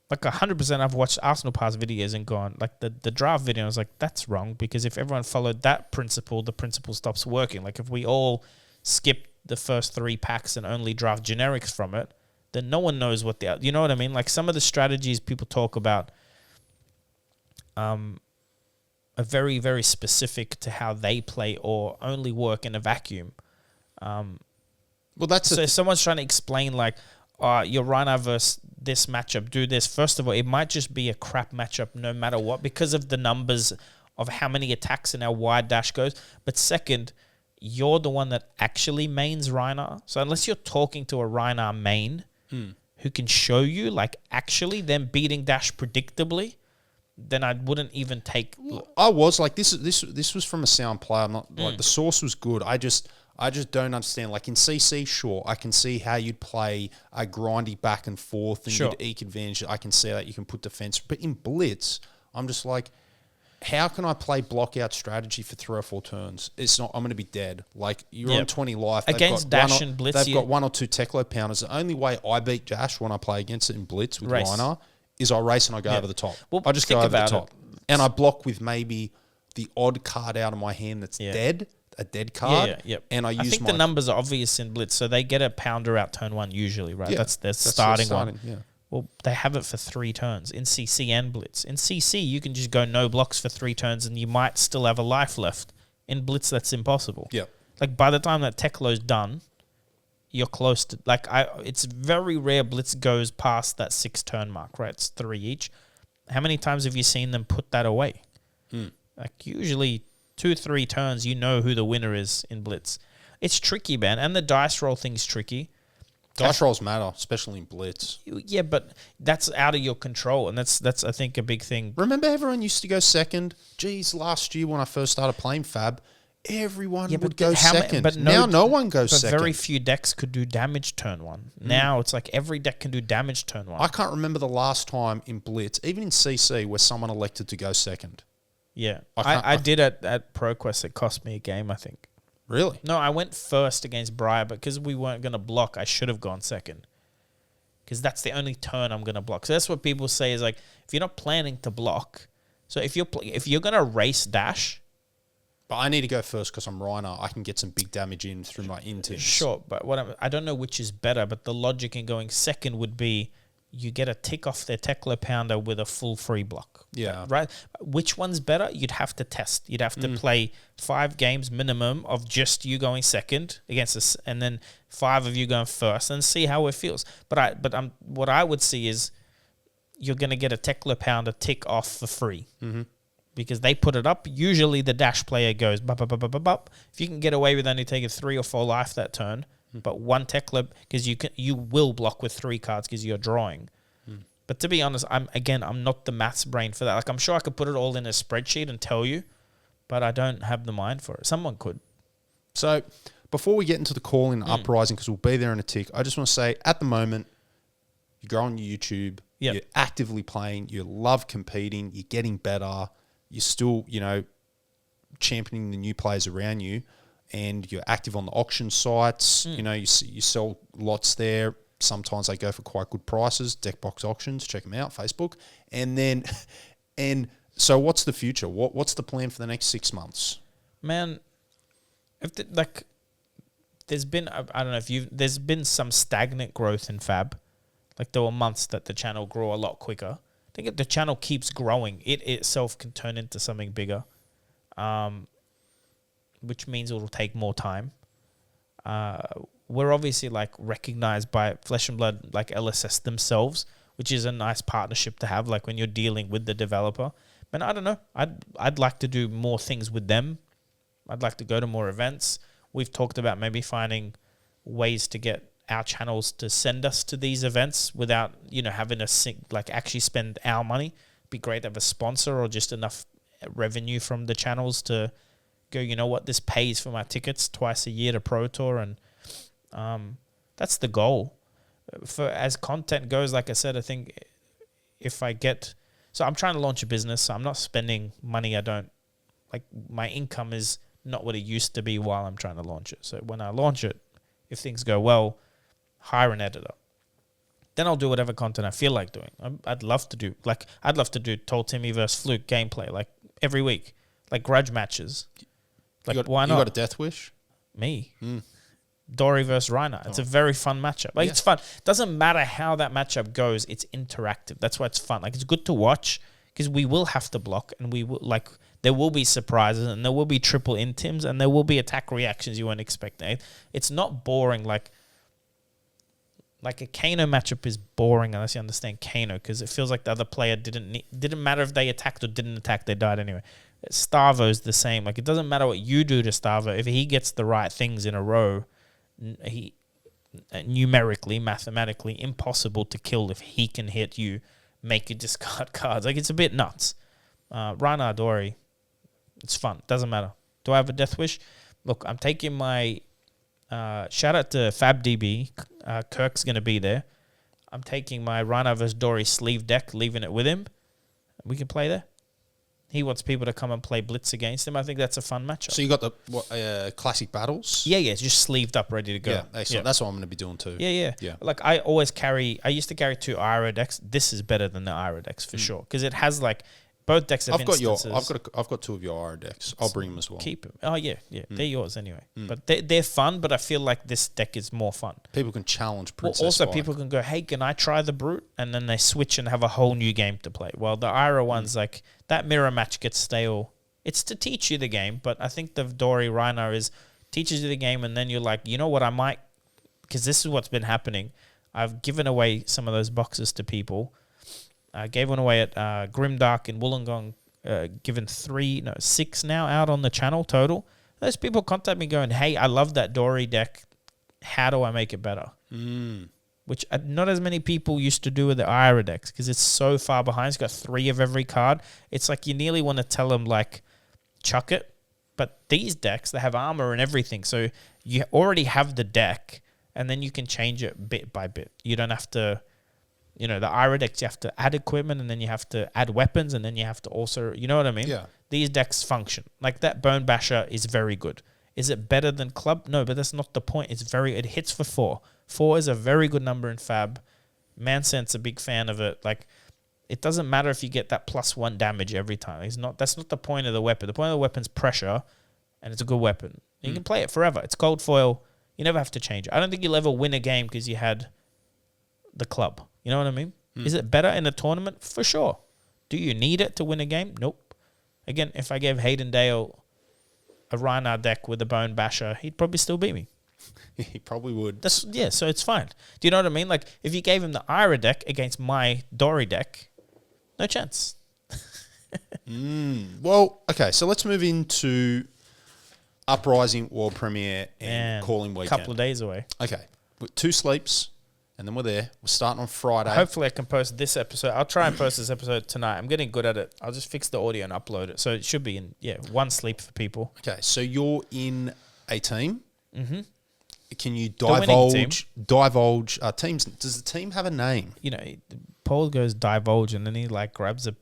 Like 100% I've watched Arsenal Pass videos and gone, like the draft video, I was like, that's wrong, because if everyone followed that principle, the principle stops working. Like if we all skip the first 3 packs and only draft generics from it, then no one knows what you know what I mean? Like some of the strategies people talk about are very, very specific to how they play or only work in a vacuum. Well, that's so if someone's trying to explain like, your Rhino versus this matchup, do this. First of all, it might just be a crap matchup no matter what because of the numbers of how many attacks and how wide dash goes. But second, you're the one that actually mains Rhino. So unless you're talking to a Rhino main who can show you like actually them beating dash predictably, then I wouldn't even take. I was like, this was from a sound player. I'm not like the source was good. I just don't understand. Like in CC, sure, I can see how you'd play a grindy back and forth and you'd eke advantage. I can see that you can put defense. But in Blitz, I'm just like, how can I play block out strategy for 3 or 4 turns? It's not. I'm going to be dead. Like you're on 20 life against Dash and Blitz. They've got 1 or 2 Teklo pounders. The only way I beat Dash when I play against it in Blitz with Reiner is I race and I go over the top. Well, I just go over the top. And I block with maybe the odd card out of my hand that's dead, a dead card. And I think the numbers are obvious in Blitz, so they get a pounder out turn 1 usually, right? Yeah, that's their starting one. Yeah. Well, they have it for 3 turns in CC and Blitz. In CC, you can just go no blocks for 3 turns and you might still have a life left. In Blitz, that's impossible. Yeah. Like by the time that Teklo's done, you're close to it's very rare Blitz goes past that 6 turn mark, right? It's 3 each. How many times have you seen them put that away? Like usually 2-3 turns, you know who the winner is in Blitz. It's tricky, man, and the dice roll thing's tricky. Dice rolls matter, especially in Blitz. Yeah, but that's out of your control, and that's I think a big thing. Remember, everyone used to go second. Geez, last year when I first started playing Fab, everyone would go second. But now no one goes second. Very few decks could do damage turn 1. Now it's like every deck can do damage turn 1. I can't remember the last time in Blitz, even in CC, where someone elected to go second. Yeah, I did at ProQuest. It cost me a game, I think. Really? No, I went first against Briar, but because we weren't going to block, I should have gone second. Because that's the only turn I'm going to block. So that's what people say is like, if you're not planning to block, so if you're going to race dash. But I need to go first because I'm Reiner. I can get some big damage in through my intents. Sure, but I don't know which is better, but the logic in going second would be you get a tick off their Teklo pounder with a full free block. Yeah. Right? Which one's better? You'd have to test. You'd have to play 5 games minimum of just you going second against us, and then 5 of you going first, and see how it feels. But what I would see is you're going to get a Teklo pounder tick off for free. Because they put it up. Usually the dash player goes bup, bup, bup, bup, bup, bup. If you can get away with only taking 3 or 4 life that turn, but 1 Teklo, because you will block with 3 cards because you're drawing. But to be honest, I'm not the maths brain for that. Like I'm sure I could put it all in a spreadsheet and tell you, but I don't have the mind for it. Someone could. So before we get into the call in uprising, because we'll be there in a tick, I just want to say at the moment, you go on YouTube, you're actively playing, you love competing, you're getting better, you're still, championing the new players around you, and you're active on the auction sites. You sell lots there. Sometimes they go for quite good prices. Deckbox auctions, check them out, Facebook. And so what's the future? What's the plan for the next 6 months? Man, there's been, I don't know there's been some stagnant growth in Fab. Like there were months that the channel grew a lot quicker. I think if the channel keeps growing, it itself can turn into something bigger, which means it will take more time. We're obviously like recognized by Flesh and Blood, like LSS themselves, which is a nice partnership to have. Like when you're dealing with the developer, but I don't know. I'd like to do more things with them. I'd like to go to more events. We've talked about maybe finding ways to get our channels to send us to these events without having to actually spend our money. It'd be great to have a sponsor or just enough revenue from the channels to go, you know what, this pays for my tickets twice a year to Pro Tour, and that's the goal. For as content goes, like I said, I think if I get... So I'm trying to launch a business, so I'm not spending money I don't... Like, my income is not what it used to be while I'm trying to launch it. So when I launch it, if things go well, hire an editor. Then I'll do whatever content I feel like doing. I'd love to do Told Timmy versus Fluke gameplay, like, every week. Like, grudge matches. Like, why not? You got a death wish? Me. Dory versus Reiner. It's a very fun matchup. Like, it's fun. Doesn't matter how that matchup goes. It's interactive. That's why it's fun. Like, it's good to watch because we will have to block and we will, like, there will be surprises and there will be triple intims and there will be attack reactions you weren't expecting. It's not boring like a Kano matchup is boring unless you understand Kano because it feels like the other player didn't matter if they attacked or didn't attack, they died anyway. Starvo's the same. Like, it doesn't matter what you do to Starvo. If he gets the right things in a row, he numerically, mathematically impossible to kill if he can hit you, make you discard cards. Like, it's a bit nuts. Reiner Dory, it's fun. Doesn't matter. Do I have a death wish? Look, I'm taking my shout out to FabDB. Kirk's going to be there. I'm taking my Reiner vs. Dory sleeve deck, leaving it with him. We can play there. He wants people to come and play Blitz against him. I think that's a fun matchup. So you got the classic battles? Yeah, it's just sleeved up, ready to go. Yeah, excellent. Yeah. That's what I'm going to be doing too. Yeah. Like, I used to carry 2 Ira decks. This is better than the Ira decks for sure. Because it has, like, both decks have instances. I've got 2 of your Ira decks. I'll bring them as well. Keep them. Oh, yeah. They're yours anyway. But they're fun, but I feel like this deck is more fun. People can challenge Princess Also, Spike. people can go, hey, can I try the Brute? And then they switch and have a whole new game to play. Well, the Ira one's like... That mirror match gets stale. It's to teach you the game, but I think the Dory Reiner teaches you the game, and then you're like, you know what, I might... Because this is what's been happening. I've given away some of those boxes to people. I gave one away at Grimdark in Wollongong, given 6 now out on the channel total. Those people contact me going, hey, I love that Dory deck. How do I make it better? Which not as many people used to do with the Ira decks because it's so far behind. It's got 3 of every card. It's like you nearly want to tell them, like, chuck it. But these decks, they have armor and everything. So you already have the deck, and then you can change it bit by bit. You don't have to, the Ira decks, you have to add equipment, and then you have to add weapons, and then you have to also, you know what I mean? Yeah. These decks function. Like, that Bone Basher is very good. Is it better than Club? No, but that's not the point. It hits for 4. 4 is a very good number in Fab. Mansent's a big fan of it. Like, it doesn't matter if you get that +1 damage every time. That's not the point of the weapon. The point of the weapon's pressure, and it's a good weapon. You can play it forever. It's gold foil. You never have to change it. I don't think you'll ever win a game because you had the club. You know what I mean? Is it better in a tournament? For sure. Do you need it to win a game? Nope. Again, if I gave Hayden Dale a Reiner deck with a Bone Basher, he'd probably still beat me. He probably would. So it's fine. Do you know what I mean? Like, if you gave him the Ira deck against my Dory deck, no chance. Well, okay, so let's move into Uprising, World Premiere, and Calling Weekend. A couple of days away. Okay, 2 sleeps, and then we're there. We're starting on Friday. Hopefully I can post this episode. I'll try and post this episode tonight. I'm getting good at it. I'll just fix the audio and upload it. So it should be in, 1 sleep for people. Okay, so you're in a team. Mm-hmm. Can you divulge teams? Does the team have a name? Paul goes divulge, and then he like grabs a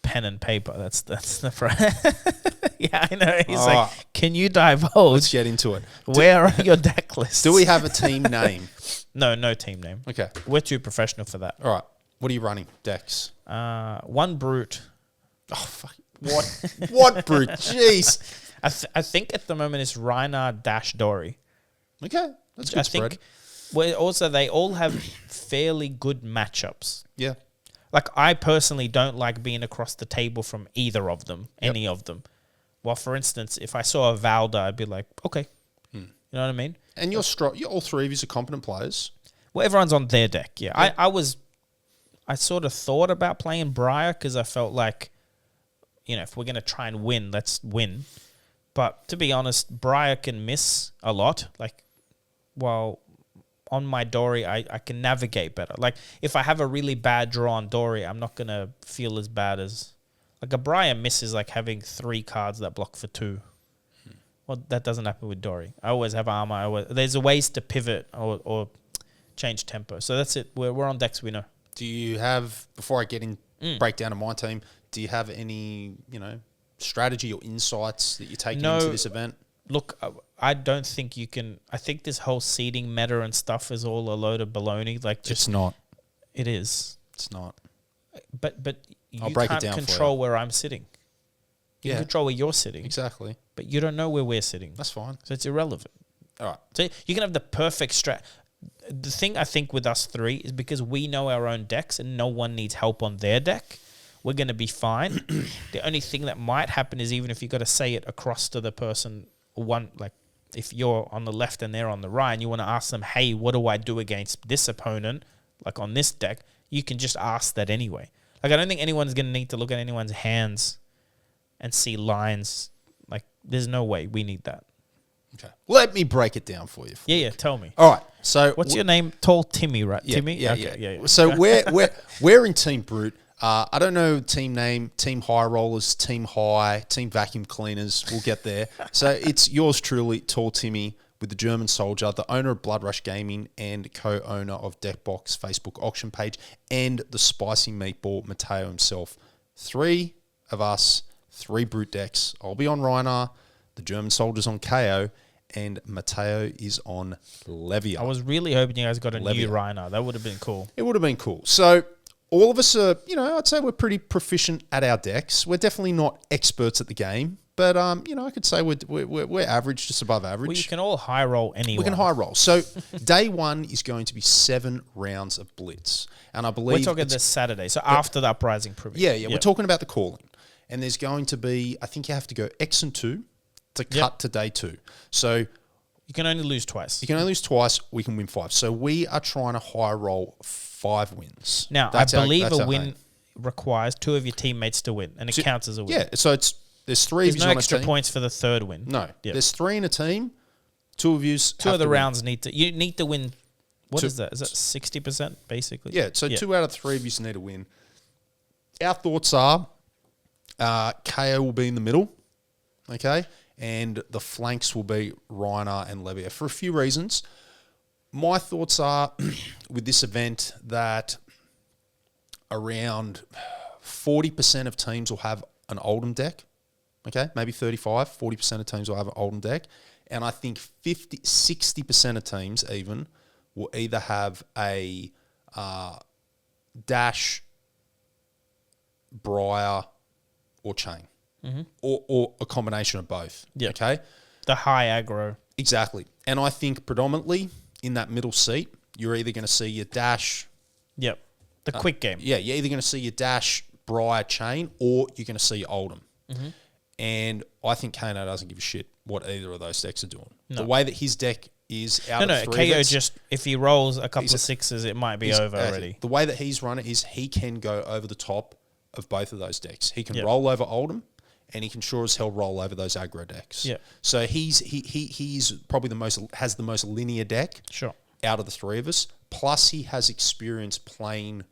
pen and paper. That's the yeah, I know. He's like, can you divulge? Let's get into it. Where are your deck lists? Do we have a team name? No team name. Okay. We're too professional for that. All right. What are you running? Decks? 1 Brute. Oh, fuck. What Brute? Jeez. I think at the moment it's Reiner - Dory. Okay. That's a good spread. Well, also, they all have fairly good matchups. Yeah. Like, I personally don't like being across the table from either of them, any of them. Well, for instance, if I saw a Valda, I'd be like, okay. You know what I mean? And you're strong. All 3 of you are competent players. Well, everyone's on their deck, yeah. I sort of thought about playing Briar because I felt like, if we're going to try and win, let's win. But to be honest, Briar can miss a lot. Like, while on my Dory, I can navigate better. Like, if I have a really bad draw on Dory, I'm not going to feel as bad as... Like, a Briar miss is like having 3 cards that block for 2. Well, that doesn't happen with Dory. I always have armor. There's a ways to pivot or change tempo. So that's it. We're on decks. We know. Do you have, before I get in, breakdown of my team, do you have any, strategy or insights that you're taking into this event? Look, I don't think you can. I think this whole seating meta and stuff is all a load of baloney. Like, just It's not. It is. It's not. But you I'll break it can't down for control where I'm sitting. You can control where you're sitting. Exactly. But you don't know where we're sitting. That's fine. So it's irrelevant. All right. So you can have the perfect strat. The thing I think with us three is because we know our own decks and no one needs help on their deck, we're going to be fine. The only thing that might happen is even if you got to say it across to the person, like if you're on the left and they're on the right and you want to ask them, hey, what do I do against this opponent, like on this deck, you can just ask that anyway. Like, I don't think anyone's going to need to look at anyone's hands and see lines. Like, there's no way we need that. Okay. Let me break it down for you. Yeah, tell me. All right. So what's your name? Tall Timmy, right? Yeah, Timmy? Yeah, Okay, yeah. So we're in Team Brute. I don't know team name, Team High Rollers, Team High, Team Vacuum Cleaners. We'll get there. So it's yours truly, Tall Timmy, with the German Soldier, the owner of Blood Rush Gaming and co-owner of Deckbox Facebook auction page, and the Spicy Meatball, Matteo himself. 3 of us, 3 Brute decks. I'll be on Reinar, the German Soldier's on KO, and Matteo is on Levia. I was really hoping you guys got a Levia. new Rhino. That would have been cool. It would have been cool. So all of us are, I'd say we're pretty proficient at our decks. We're definitely not experts at the game, but I could say we're average, just above average. Well, you can all high roll anyway. We can high roll. So day 1 is going to be 7 rounds of blitz, and I believe we're talking this Saturday. So after the Uprising Premiere. Yeah. We're talking about the calling, and there's going to be, I think you have to go X and 2 to cut to day 2. So you can only lose twice. You can only lose twice. We can win 5. So we are trying to high roll 5 wins. Now, I believe a win requires 2 of your teammates to win, and it counts as a win. Yeah, so there's 3 of you no on a extra team. points for the third win. No, there's 3 in a team. 2 of you. 2 of the rounds you need to win. What is that? Is that 60% basically? Yeah, so 2 out of 3 of you need to win. Our thoughts are KO will be in the middle, okay? And the flanks will be Reiner and Levia for a few reasons. My thoughts are with this event that around 40% of teams will have an Oldham deck, okay? Maybe 40% of teams will have an Oldham deck. And I think 60% of teams even will either have a Dash, Briar, or Chain. Mm-hmm. Or a combination of both. Yep. Okay? The high aggro. Exactly. And I think predominantly in that middle seat, you're either going to see your Dash. Yep. The quick game. Yeah, you're either going to see your Dash, Briar, Chain, or you're going to see your Oldham. Mm-hmm. And I think KO doesn't give a shit what either of those decks are doing. No. The way that his deck is out of 3 KO events, just, if he rolls a couple of 6s, it might be over already. The way that he's run it is he can go over the top of both of those decks. He can roll over Oldham, and he can sure as hell roll over those aggro decks. Yeah. So he's probably has the most linear deck out of the 3 of us. Plus he has experience playing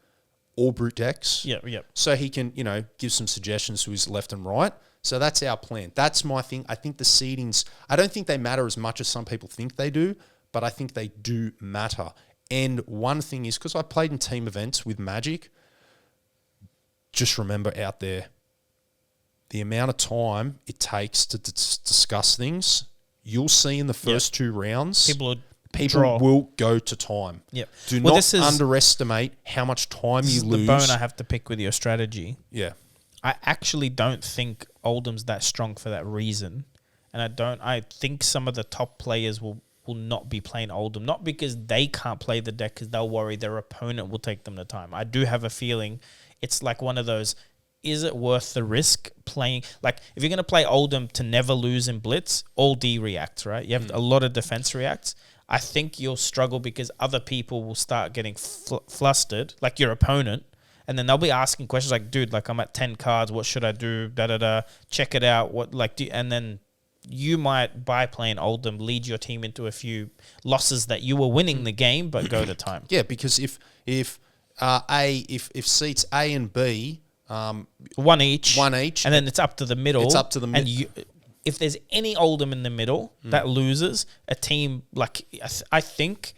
all brute decks. Yeah. So he can, give some suggestions to his left and right. So that's our plan. That's my thing. I think the seedings, I don't think they matter as much as some people think they do, but I think they do matter. And one thing is, because I played in team events with Magic, just remember out there, the amount of time it takes to discuss things, you'll see in the first 2 rounds, people will go to time. Yep. Do not underestimate how much time you lose. The bone I have to pick with your strategy. Yeah. I actually don't think Oldham's that strong for that reason. And I think some of the top players will not be playing Oldham. Not because they can't play the deck, because they'll worry their opponent will take them the time. I do have a feeling it's like one of those, is it worth the risk playing? Like, if you're going to play Oldham to never lose in Blitz, all D reacts, right? You have a lot of defense reacts. I think you'll struggle because other people will start getting flustered, like your opponent, and then they'll be asking questions like, dude, like I'm at 10 cards, what should I do? Check it out. And then you might, by playing Oldham, lead your team into a few losses that you were winning the game, but go to time. Yeah, because if seats A and B, one each, and then it's up to the middle. It's up to the middle. And if there's any Oldham in the middle that loses, a team like I think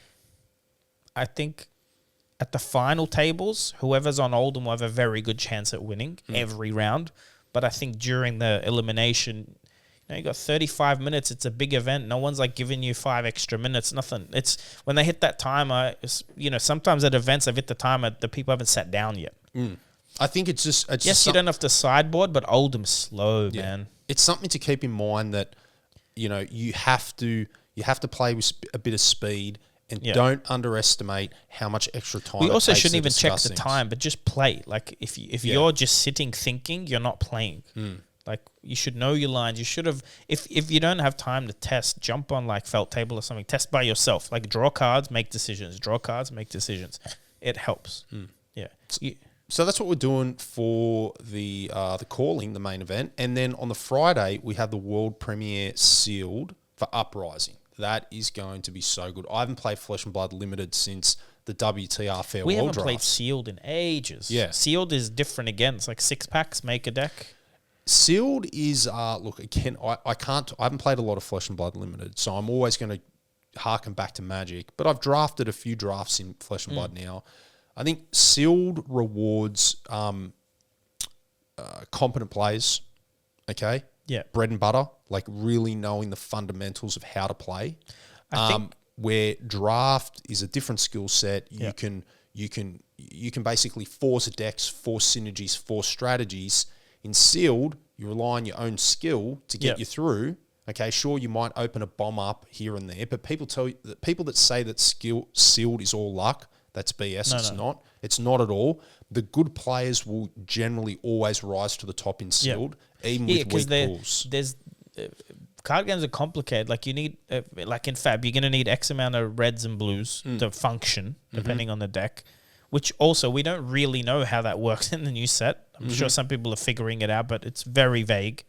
I think at the final tables, whoever's on Oldham will have a very good chance at winning every round. But I think during the elimination, you got 35 minutes. It's a big event. No one's like giving you 5 extra minutes. Nothing. It's when they hit that timer. Sometimes at events they've hit the timer. The people haven't sat down yet. I think it's just you don't have to sideboard, but Oldham's slow, man. It's something to keep in mind that you have to play with a bit of speed. And don't underestimate how much extra time. We also shouldn't even check the things. time, but just play. Like if you're just sitting thinking, you're not playing. Like you should know your lines. You should have. If you don't have time to test, jump on like Felt Table or something. Test by yourself. Like draw cards, make decisions. Draw cards, make decisions. It helps. Yeah. So that's what we're doing for the calling, the main event, and then on the Friday we have the world premiere sealed for Uprising. That is going to be so good. I haven't played Flesh and Blood Limited since the WTR farewell We haven't drafts. played Sealed in ages. Yeah. Sealed is different again. It's like 6-packs, make a deck. Sealed is look again. I haven't played a lot of Flesh and Blood Limited, so I'm always going to harken back to Magic. But I've drafted a few drafts in Flesh and Blood now. I think Sealed rewards competent players. Okay. Yeah. Bread and butter, like really knowing the fundamentals of how to play. I think Where draft is a different skill set. Yeah. You can basically force decks, force synergies, force strategies. In Sealed, you rely on your own skill to get you through. Okay, sure, you might open a bomb up here and there, but people that say that Sealed is all luck, that's BS. It's not. It's not at all. The good players will generally always rise to the top in Sealed, even with weak pools. Card games are complicated. Like you need, like in Fab, you're going to need X amount of reds and blues to function, depending on the deck. Which also, we don't really know how that works in the new set. I'm sure some people are figuring it out, but it's very vague.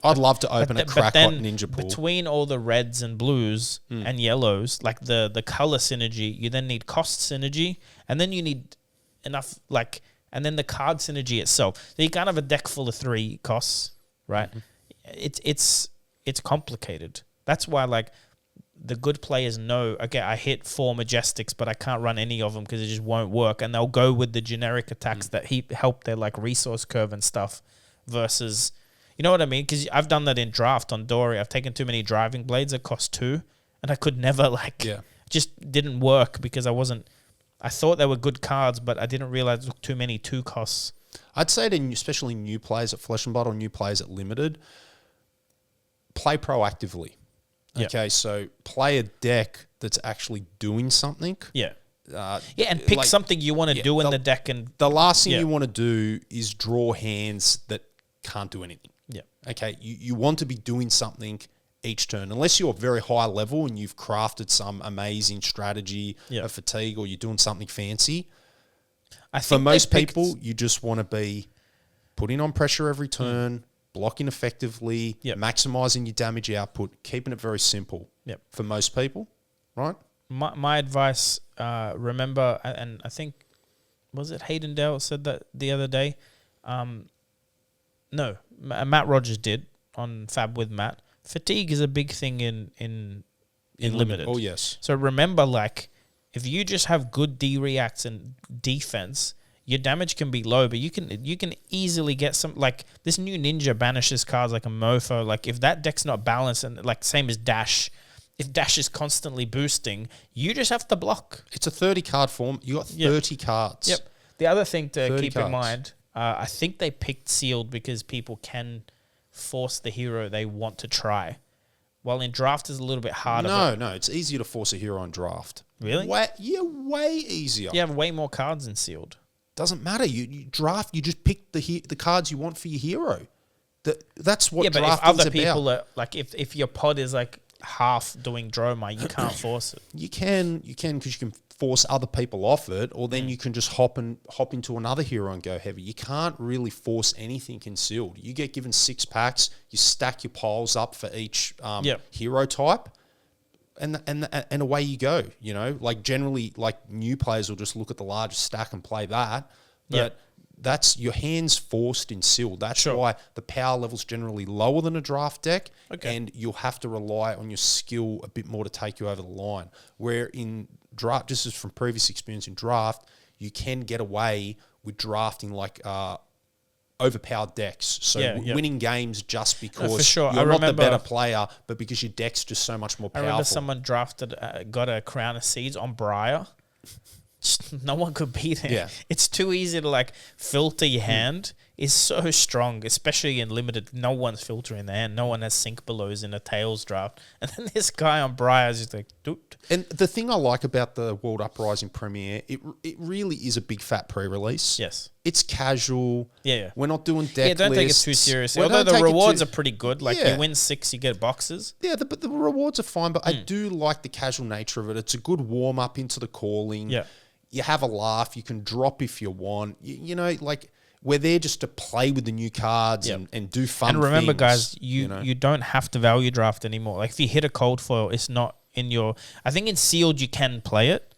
I'd love to open a crackpot ninja pool. Between all the reds and blues and yellows, like the color synergy, you then need cost synergy, and then you need enough, and then the card synergy itself. So you can't have a deck full of 3 costs, right? It's complicated. That's why, the good players know, okay, I hit 4 Majestics, but I can't run any of them because it just won't work, and they'll go with the generic attacks that help their, resource curve and stuff versus... You know what I mean? Because I've done that in draft on Dory. I've taken too many driving blades that cost 2, and I could never, just didn't work because I thought they were good cards, but I didn't realize it was too many 2 costs. I'd say to especially new players at Flesh and Blood or new players at Limited, play proactively. Okay, so play a deck that's actually doing something. Yeah. And pick something you want to do in the deck. And the last thing you want to do is draw hands that can't do anything. Yeah. Okay, you want to be doing something each turn. Unless you're very high level and you've crafted some amazing strategy of fatigue or you're doing something fancy. For most people, you just want to be putting on pressure every turn, blocking effectively, maximizing your damage output, keeping it very simple. Yep. For most people, right? My advice, remember, and I think, was it Hayden Dale said that the other day? No, Matt Rogers did on Fab with Matt. Fatigue is a big thing in Limited. Oh, yes. So remember, if you just have good D-reacts and defense, your damage can be low, but you can easily get some, this new Ninja banishes cards like a mofo. If that deck's not balanced and, same as Dash, if Dash is constantly boosting, you just have to block. It's a 30-card form. You got 30 cards. Yep. The other thing to keep in mind... I think they picked Sealed because people can force the hero they want to try. While in draft is a little bit harder. No, it's easier to force a hero in draft. Really? Way easier. You have way more cards in Sealed. Doesn't matter. You draft, you just pick the cards you want for your hero. That's what drafting's about. Yeah, but if other people are, if your pod is half doing Dromai, you can't force it. You can because you can force other people off it, or then you can just hop into another hero and go heavy. You can't really force anything in Sealed. You get given 6 packs, you stack your piles up for each hero type, and away you go. Generally, new players will just look at the largest stack and play that, but that's your hands forced in Sealed. That's why the power level's generally lower than a draft deck, and you'll have to rely on your skill a bit more to take you over the line. Where in draft, just as from previous experience in draft, you can get away with drafting like overpowered decks. So winning games just because for sure. you're not the better player, but because your deck's just so much more powerful. I remember someone drafted, got a Crown of Seeds on Briar. No one could beat him. Yeah. It's too easy to like filter your hand. Is so strong, especially in limited. No one's filtering their hand. No one has sink belows in a tails draft. And then this guy on Briar is just like, dude. And the thing I like about the World Uprising Premiere, it really is a big fat pre-release. Yes. It's casual. Yeah. We're not doing deck lists. Don't take it too seriously. Although the rewards are pretty good. Like you win 6, you get boxes. Yeah, but the rewards are fine. But I do like the casual nature of it. It's a good warm-up into the calling. Yeah. You have a laugh. You can drop if you want. You know, like... We're there just to play with the new cards and do fun things. And remember, guys, you don't have to value draft anymore. Like, if you hit a cold foil, it's not in your... I think in sealed you can play it,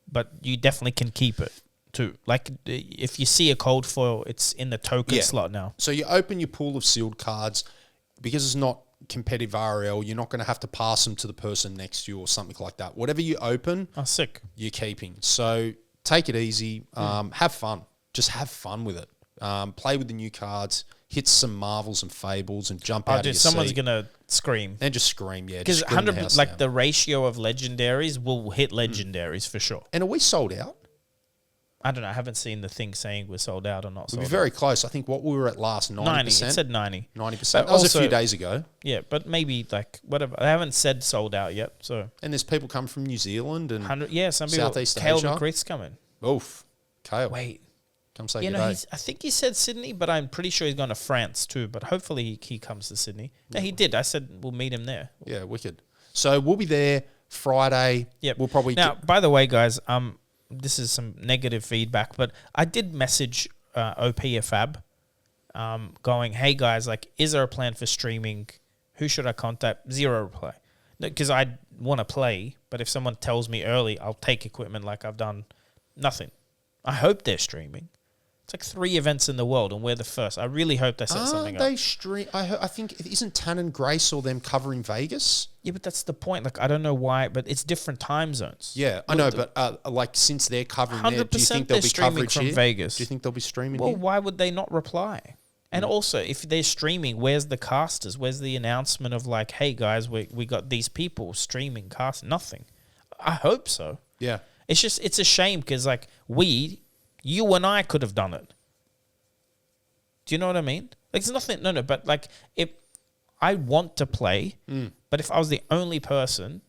but you definitely can keep it too. Like, if you see a cold foil, it's in the token slot now. So you open your pool of sealed cards. Because it's not competitive RL, you're not going to have to pass them to the person next to you or something like that. Whatever you open, sick. You're keeping. So take it easy. Have fun. Just have fun with it. Play with the new cards, hit some marvels and fables, and jump out of your someone's seat. gonna scream. And just scream, yeah. Because 100, like the ratio of legendaries will hit legendaries for sure. And are we sold out? I don't know. I haven't seen the thing saying we're sold out or not sold out. We'll be very close. I think what we were at last, 90%. 90. It said 90. 90%. That was a few days ago. Yeah, but maybe like whatever. I haven't said sold out yet. So. And there's people coming from New Zealand and some people. Southeast Cale Asia. McCreath's coming. Oof. Kale. Wait. Come say good day. I think he said Sydney, but I'm pretty sure he's gone to France too. But hopefully he comes to Sydney. No, he did. I said we'll meet him there. Yeah, wicked. So we'll be there Friday. Yep. We'll probably... Now, by the way, guys, this is some negative feedback, but I did message OP a Fab going, hey, guys, like, is there a plan for streaming? Who should I contact? Zero reply. Because I want to play, but if someone tells me early, I'll take equipment like I've done. Nothing. I hope they're streaming. It's like 3 events in the world, and we're the first. I really hope they set something up. They stream? I think, isn't Tan and Grace or them covering Vegas? Yeah, but that's the point. Like, I don't know why, but it's different time zones. Yeah, I know, but like, since they're covering there, do you think there'll be coverage from here? Vegas. Do you think they'll be streaming Well, here? why would they not reply? And also, if they're streaming, where's the casters? Where's the announcement of like, hey, guys, we got these people streaming, cast? Nothing. I hope so. Yeah. It's just, it's a shame because like you and I could have done it. Do you know what I mean? Like, it's nothing, no, but like, if I want to play, but if I was the only person,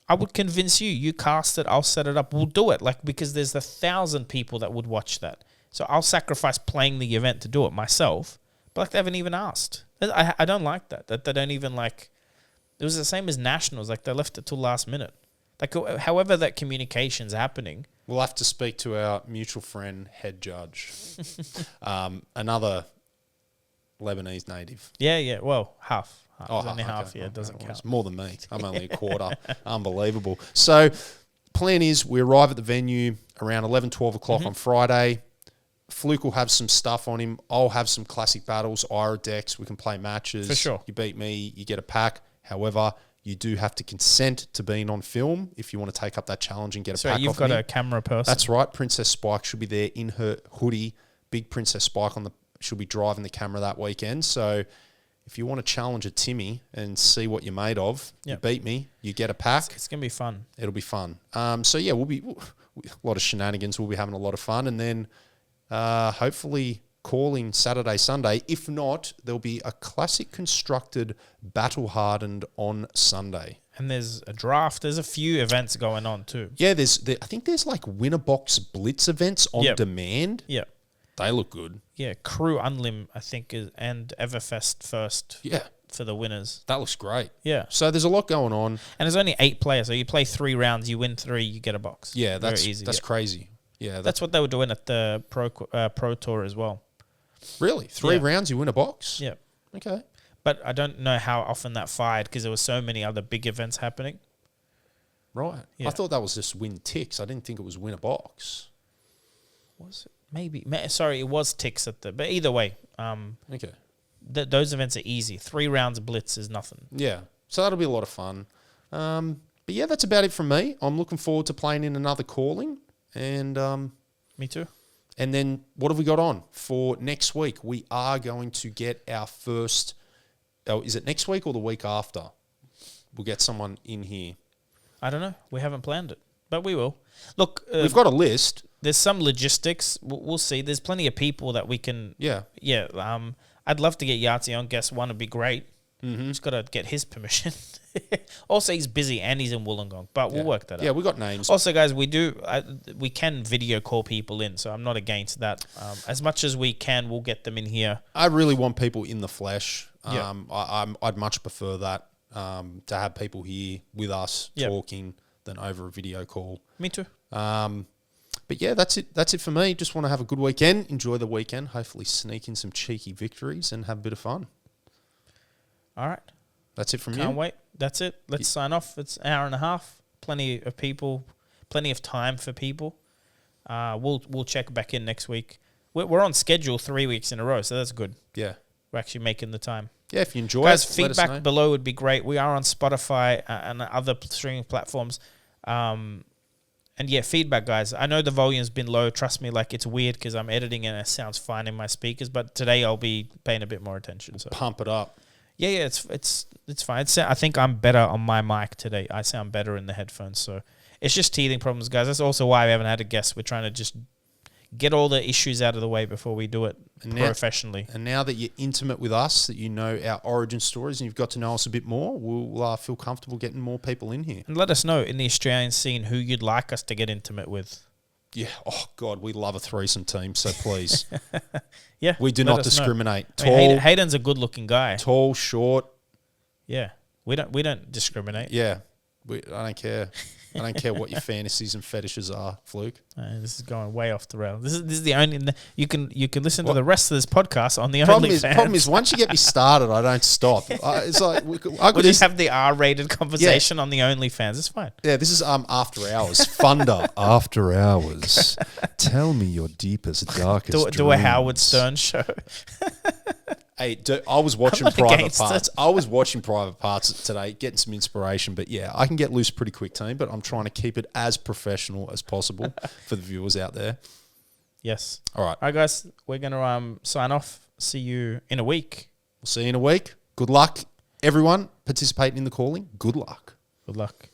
I would convince you. You cast it, I'll set it up, we'll do it. Like, because there's 1,000 people that would watch that. So I'll sacrifice playing the event to do it myself. But like, they haven't even asked. I don't like that they don't even like, it was the same as Nationals. Like, they left it till last minute. Like, however that communication's happening. We'll have to speak to our mutual friend, head judge. Another Lebanese native. Yeah. Well, half. Oh, only okay. half. Yeah, it doesn't count. It's more than me. I'm only a quarter. Unbelievable. So, plan is we arrive at the venue around 11, 12 o'clock on Friday. Fluke will have some stuff on him. I'll have some classic battles, Ira decks. We can play matches. For sure. You beat me, you get a pack. However, you do have to consent to being on film if you want to take up that challenge and get a pack off me. So you've got a camera person. That's right. Princess Spike should be there in her hoodie. Big Princess Spike she'll be driving the camera that weekend. So if you want to challenge a Timmy and see what you're made of, you beat me, you get a pack. It's going to be fun. It'll be fun. So yeah, we'll be a lot of shenanigans. We'll be having a lot of fun. And then hopefully calling Saturday, Sunday. If not, there'll be a classic constructed battle hardened on Sunday. And there's a draft. There's a few events going on too. Yeah, I think there's like winner box blitz events on demand. Yeah. They look good. Yeah, Crew Unlim, I think, and Everfest first. Yeah. For the winners. That looks great. Yeah. So there's a lot going on. And there's only 8 players. So you play 3 rounds, you win 3, you get a box. Yeah, Very easy. That's crazy. Yeah. That's what they were doing at the Pro Tour as well. Really? 3 rounds, you win a box? Yeah. Okay. But I don't know how often that fired because there were so many other big events happening. Right. Yeah. I thought that was just win ticks. I didn't think it was win a box. Was it? Maybe. Sorry, it was ticks at the... But either way. Okay. Those events are easy. 3 rounds of blitz is nothing. Yeah. So that'll be a lot of fun. But yeah, that's about it from me. I'm looking forward to playing in another calling. And Me too. and then what have we got on for next week? We are going to get our first. Oh, is it next week or the week after? We'll get someone in here. I don't know. We haven't planned it, but we will. Look, We've got a list. there's some logistics. We'll see. There's plenty of people that we can. Yeah. Yeah. I'd love to get Yahtzee on. Guest one would be great. Mm-hmm. Just got to get his permission. Also, he's busy and he's in Wollongong, but we'll work that out. Yeah, we got names. Also, guys, we can video call people in, so I'm not against that. As much as we can, we'll get them in here. I really want people in the flesh. Yeah. I'd much prefer that to have people here with us talking than over a video call. Me too. But yeah, that's it. That's it for me. Just want to have a good weekend. Enjoy the weekend. Hopefully, sneak in some cheeky victories and have a bit of fun. All right. That's it from you. Can't wait. That's it. Let's sign off. It's an hour and a half. Plenty of people. Plenty of time for people. We'll check back in next week. We're on schedule 3 weeks in a row, so that's good. Yeah. We're actually making the time. Yeah, if you enjoy Guys, it, let us know. feedback below would be great. We are on Spotify and other streaming platforms. And yeah, feedback, guys. I know the volume's been low. Trust me, like it's weird because I'm editing and it sounds fine in my speakers. But today I'll be paying a bit more attention. So Pump it up. yeah, it's fine. I think I'm better on my mic today. I sound better in the headphones. So it's just teething problems, guys. That's also why we haven't had a guest. We're trying to just get all the issues out of the way before we do it professionally. And now that you're intimate with us, that you know our origin stories and you've got to know us a bit more, we'll feel comfortable getting more people in here. And let us know in the Australian scene who you'd like us to get intimate with. Yeah. Oh, God, we love a threesome team, so please. Yeah. We do let not us know. discriminate. I mean, Hayden's a good-looking guy. Tall, short. Yeah. We don't discriminate. Yeah. I don't care. I don't care what your fantasies and fetishes are, Fluke. This is going way off the rails. This is the only you can listen to the rest of this podcast on the Problem OnlyFans. is, once you get me started, I don't stop. It's like I We'll just have the R-rated conversation on the OnlyFans. It's fine. Yeah, this is After Hours. Funder. After Hours. Tell me your deepest, darkest dreams. Do a Howard Stern show. Hey, I was watching not Private against Parts. it. I was watching Private Parts today, getting some inspiration. But yeah, I can get loose pretty quick, team. But I'm trying to keep it as professional as possible for the viewers out there. Yes. All right. All right, guys. We're going to sign off. See you in a week. We'll see you in a week. Good luck, everyone participating in the calling. Good luck. Good luck.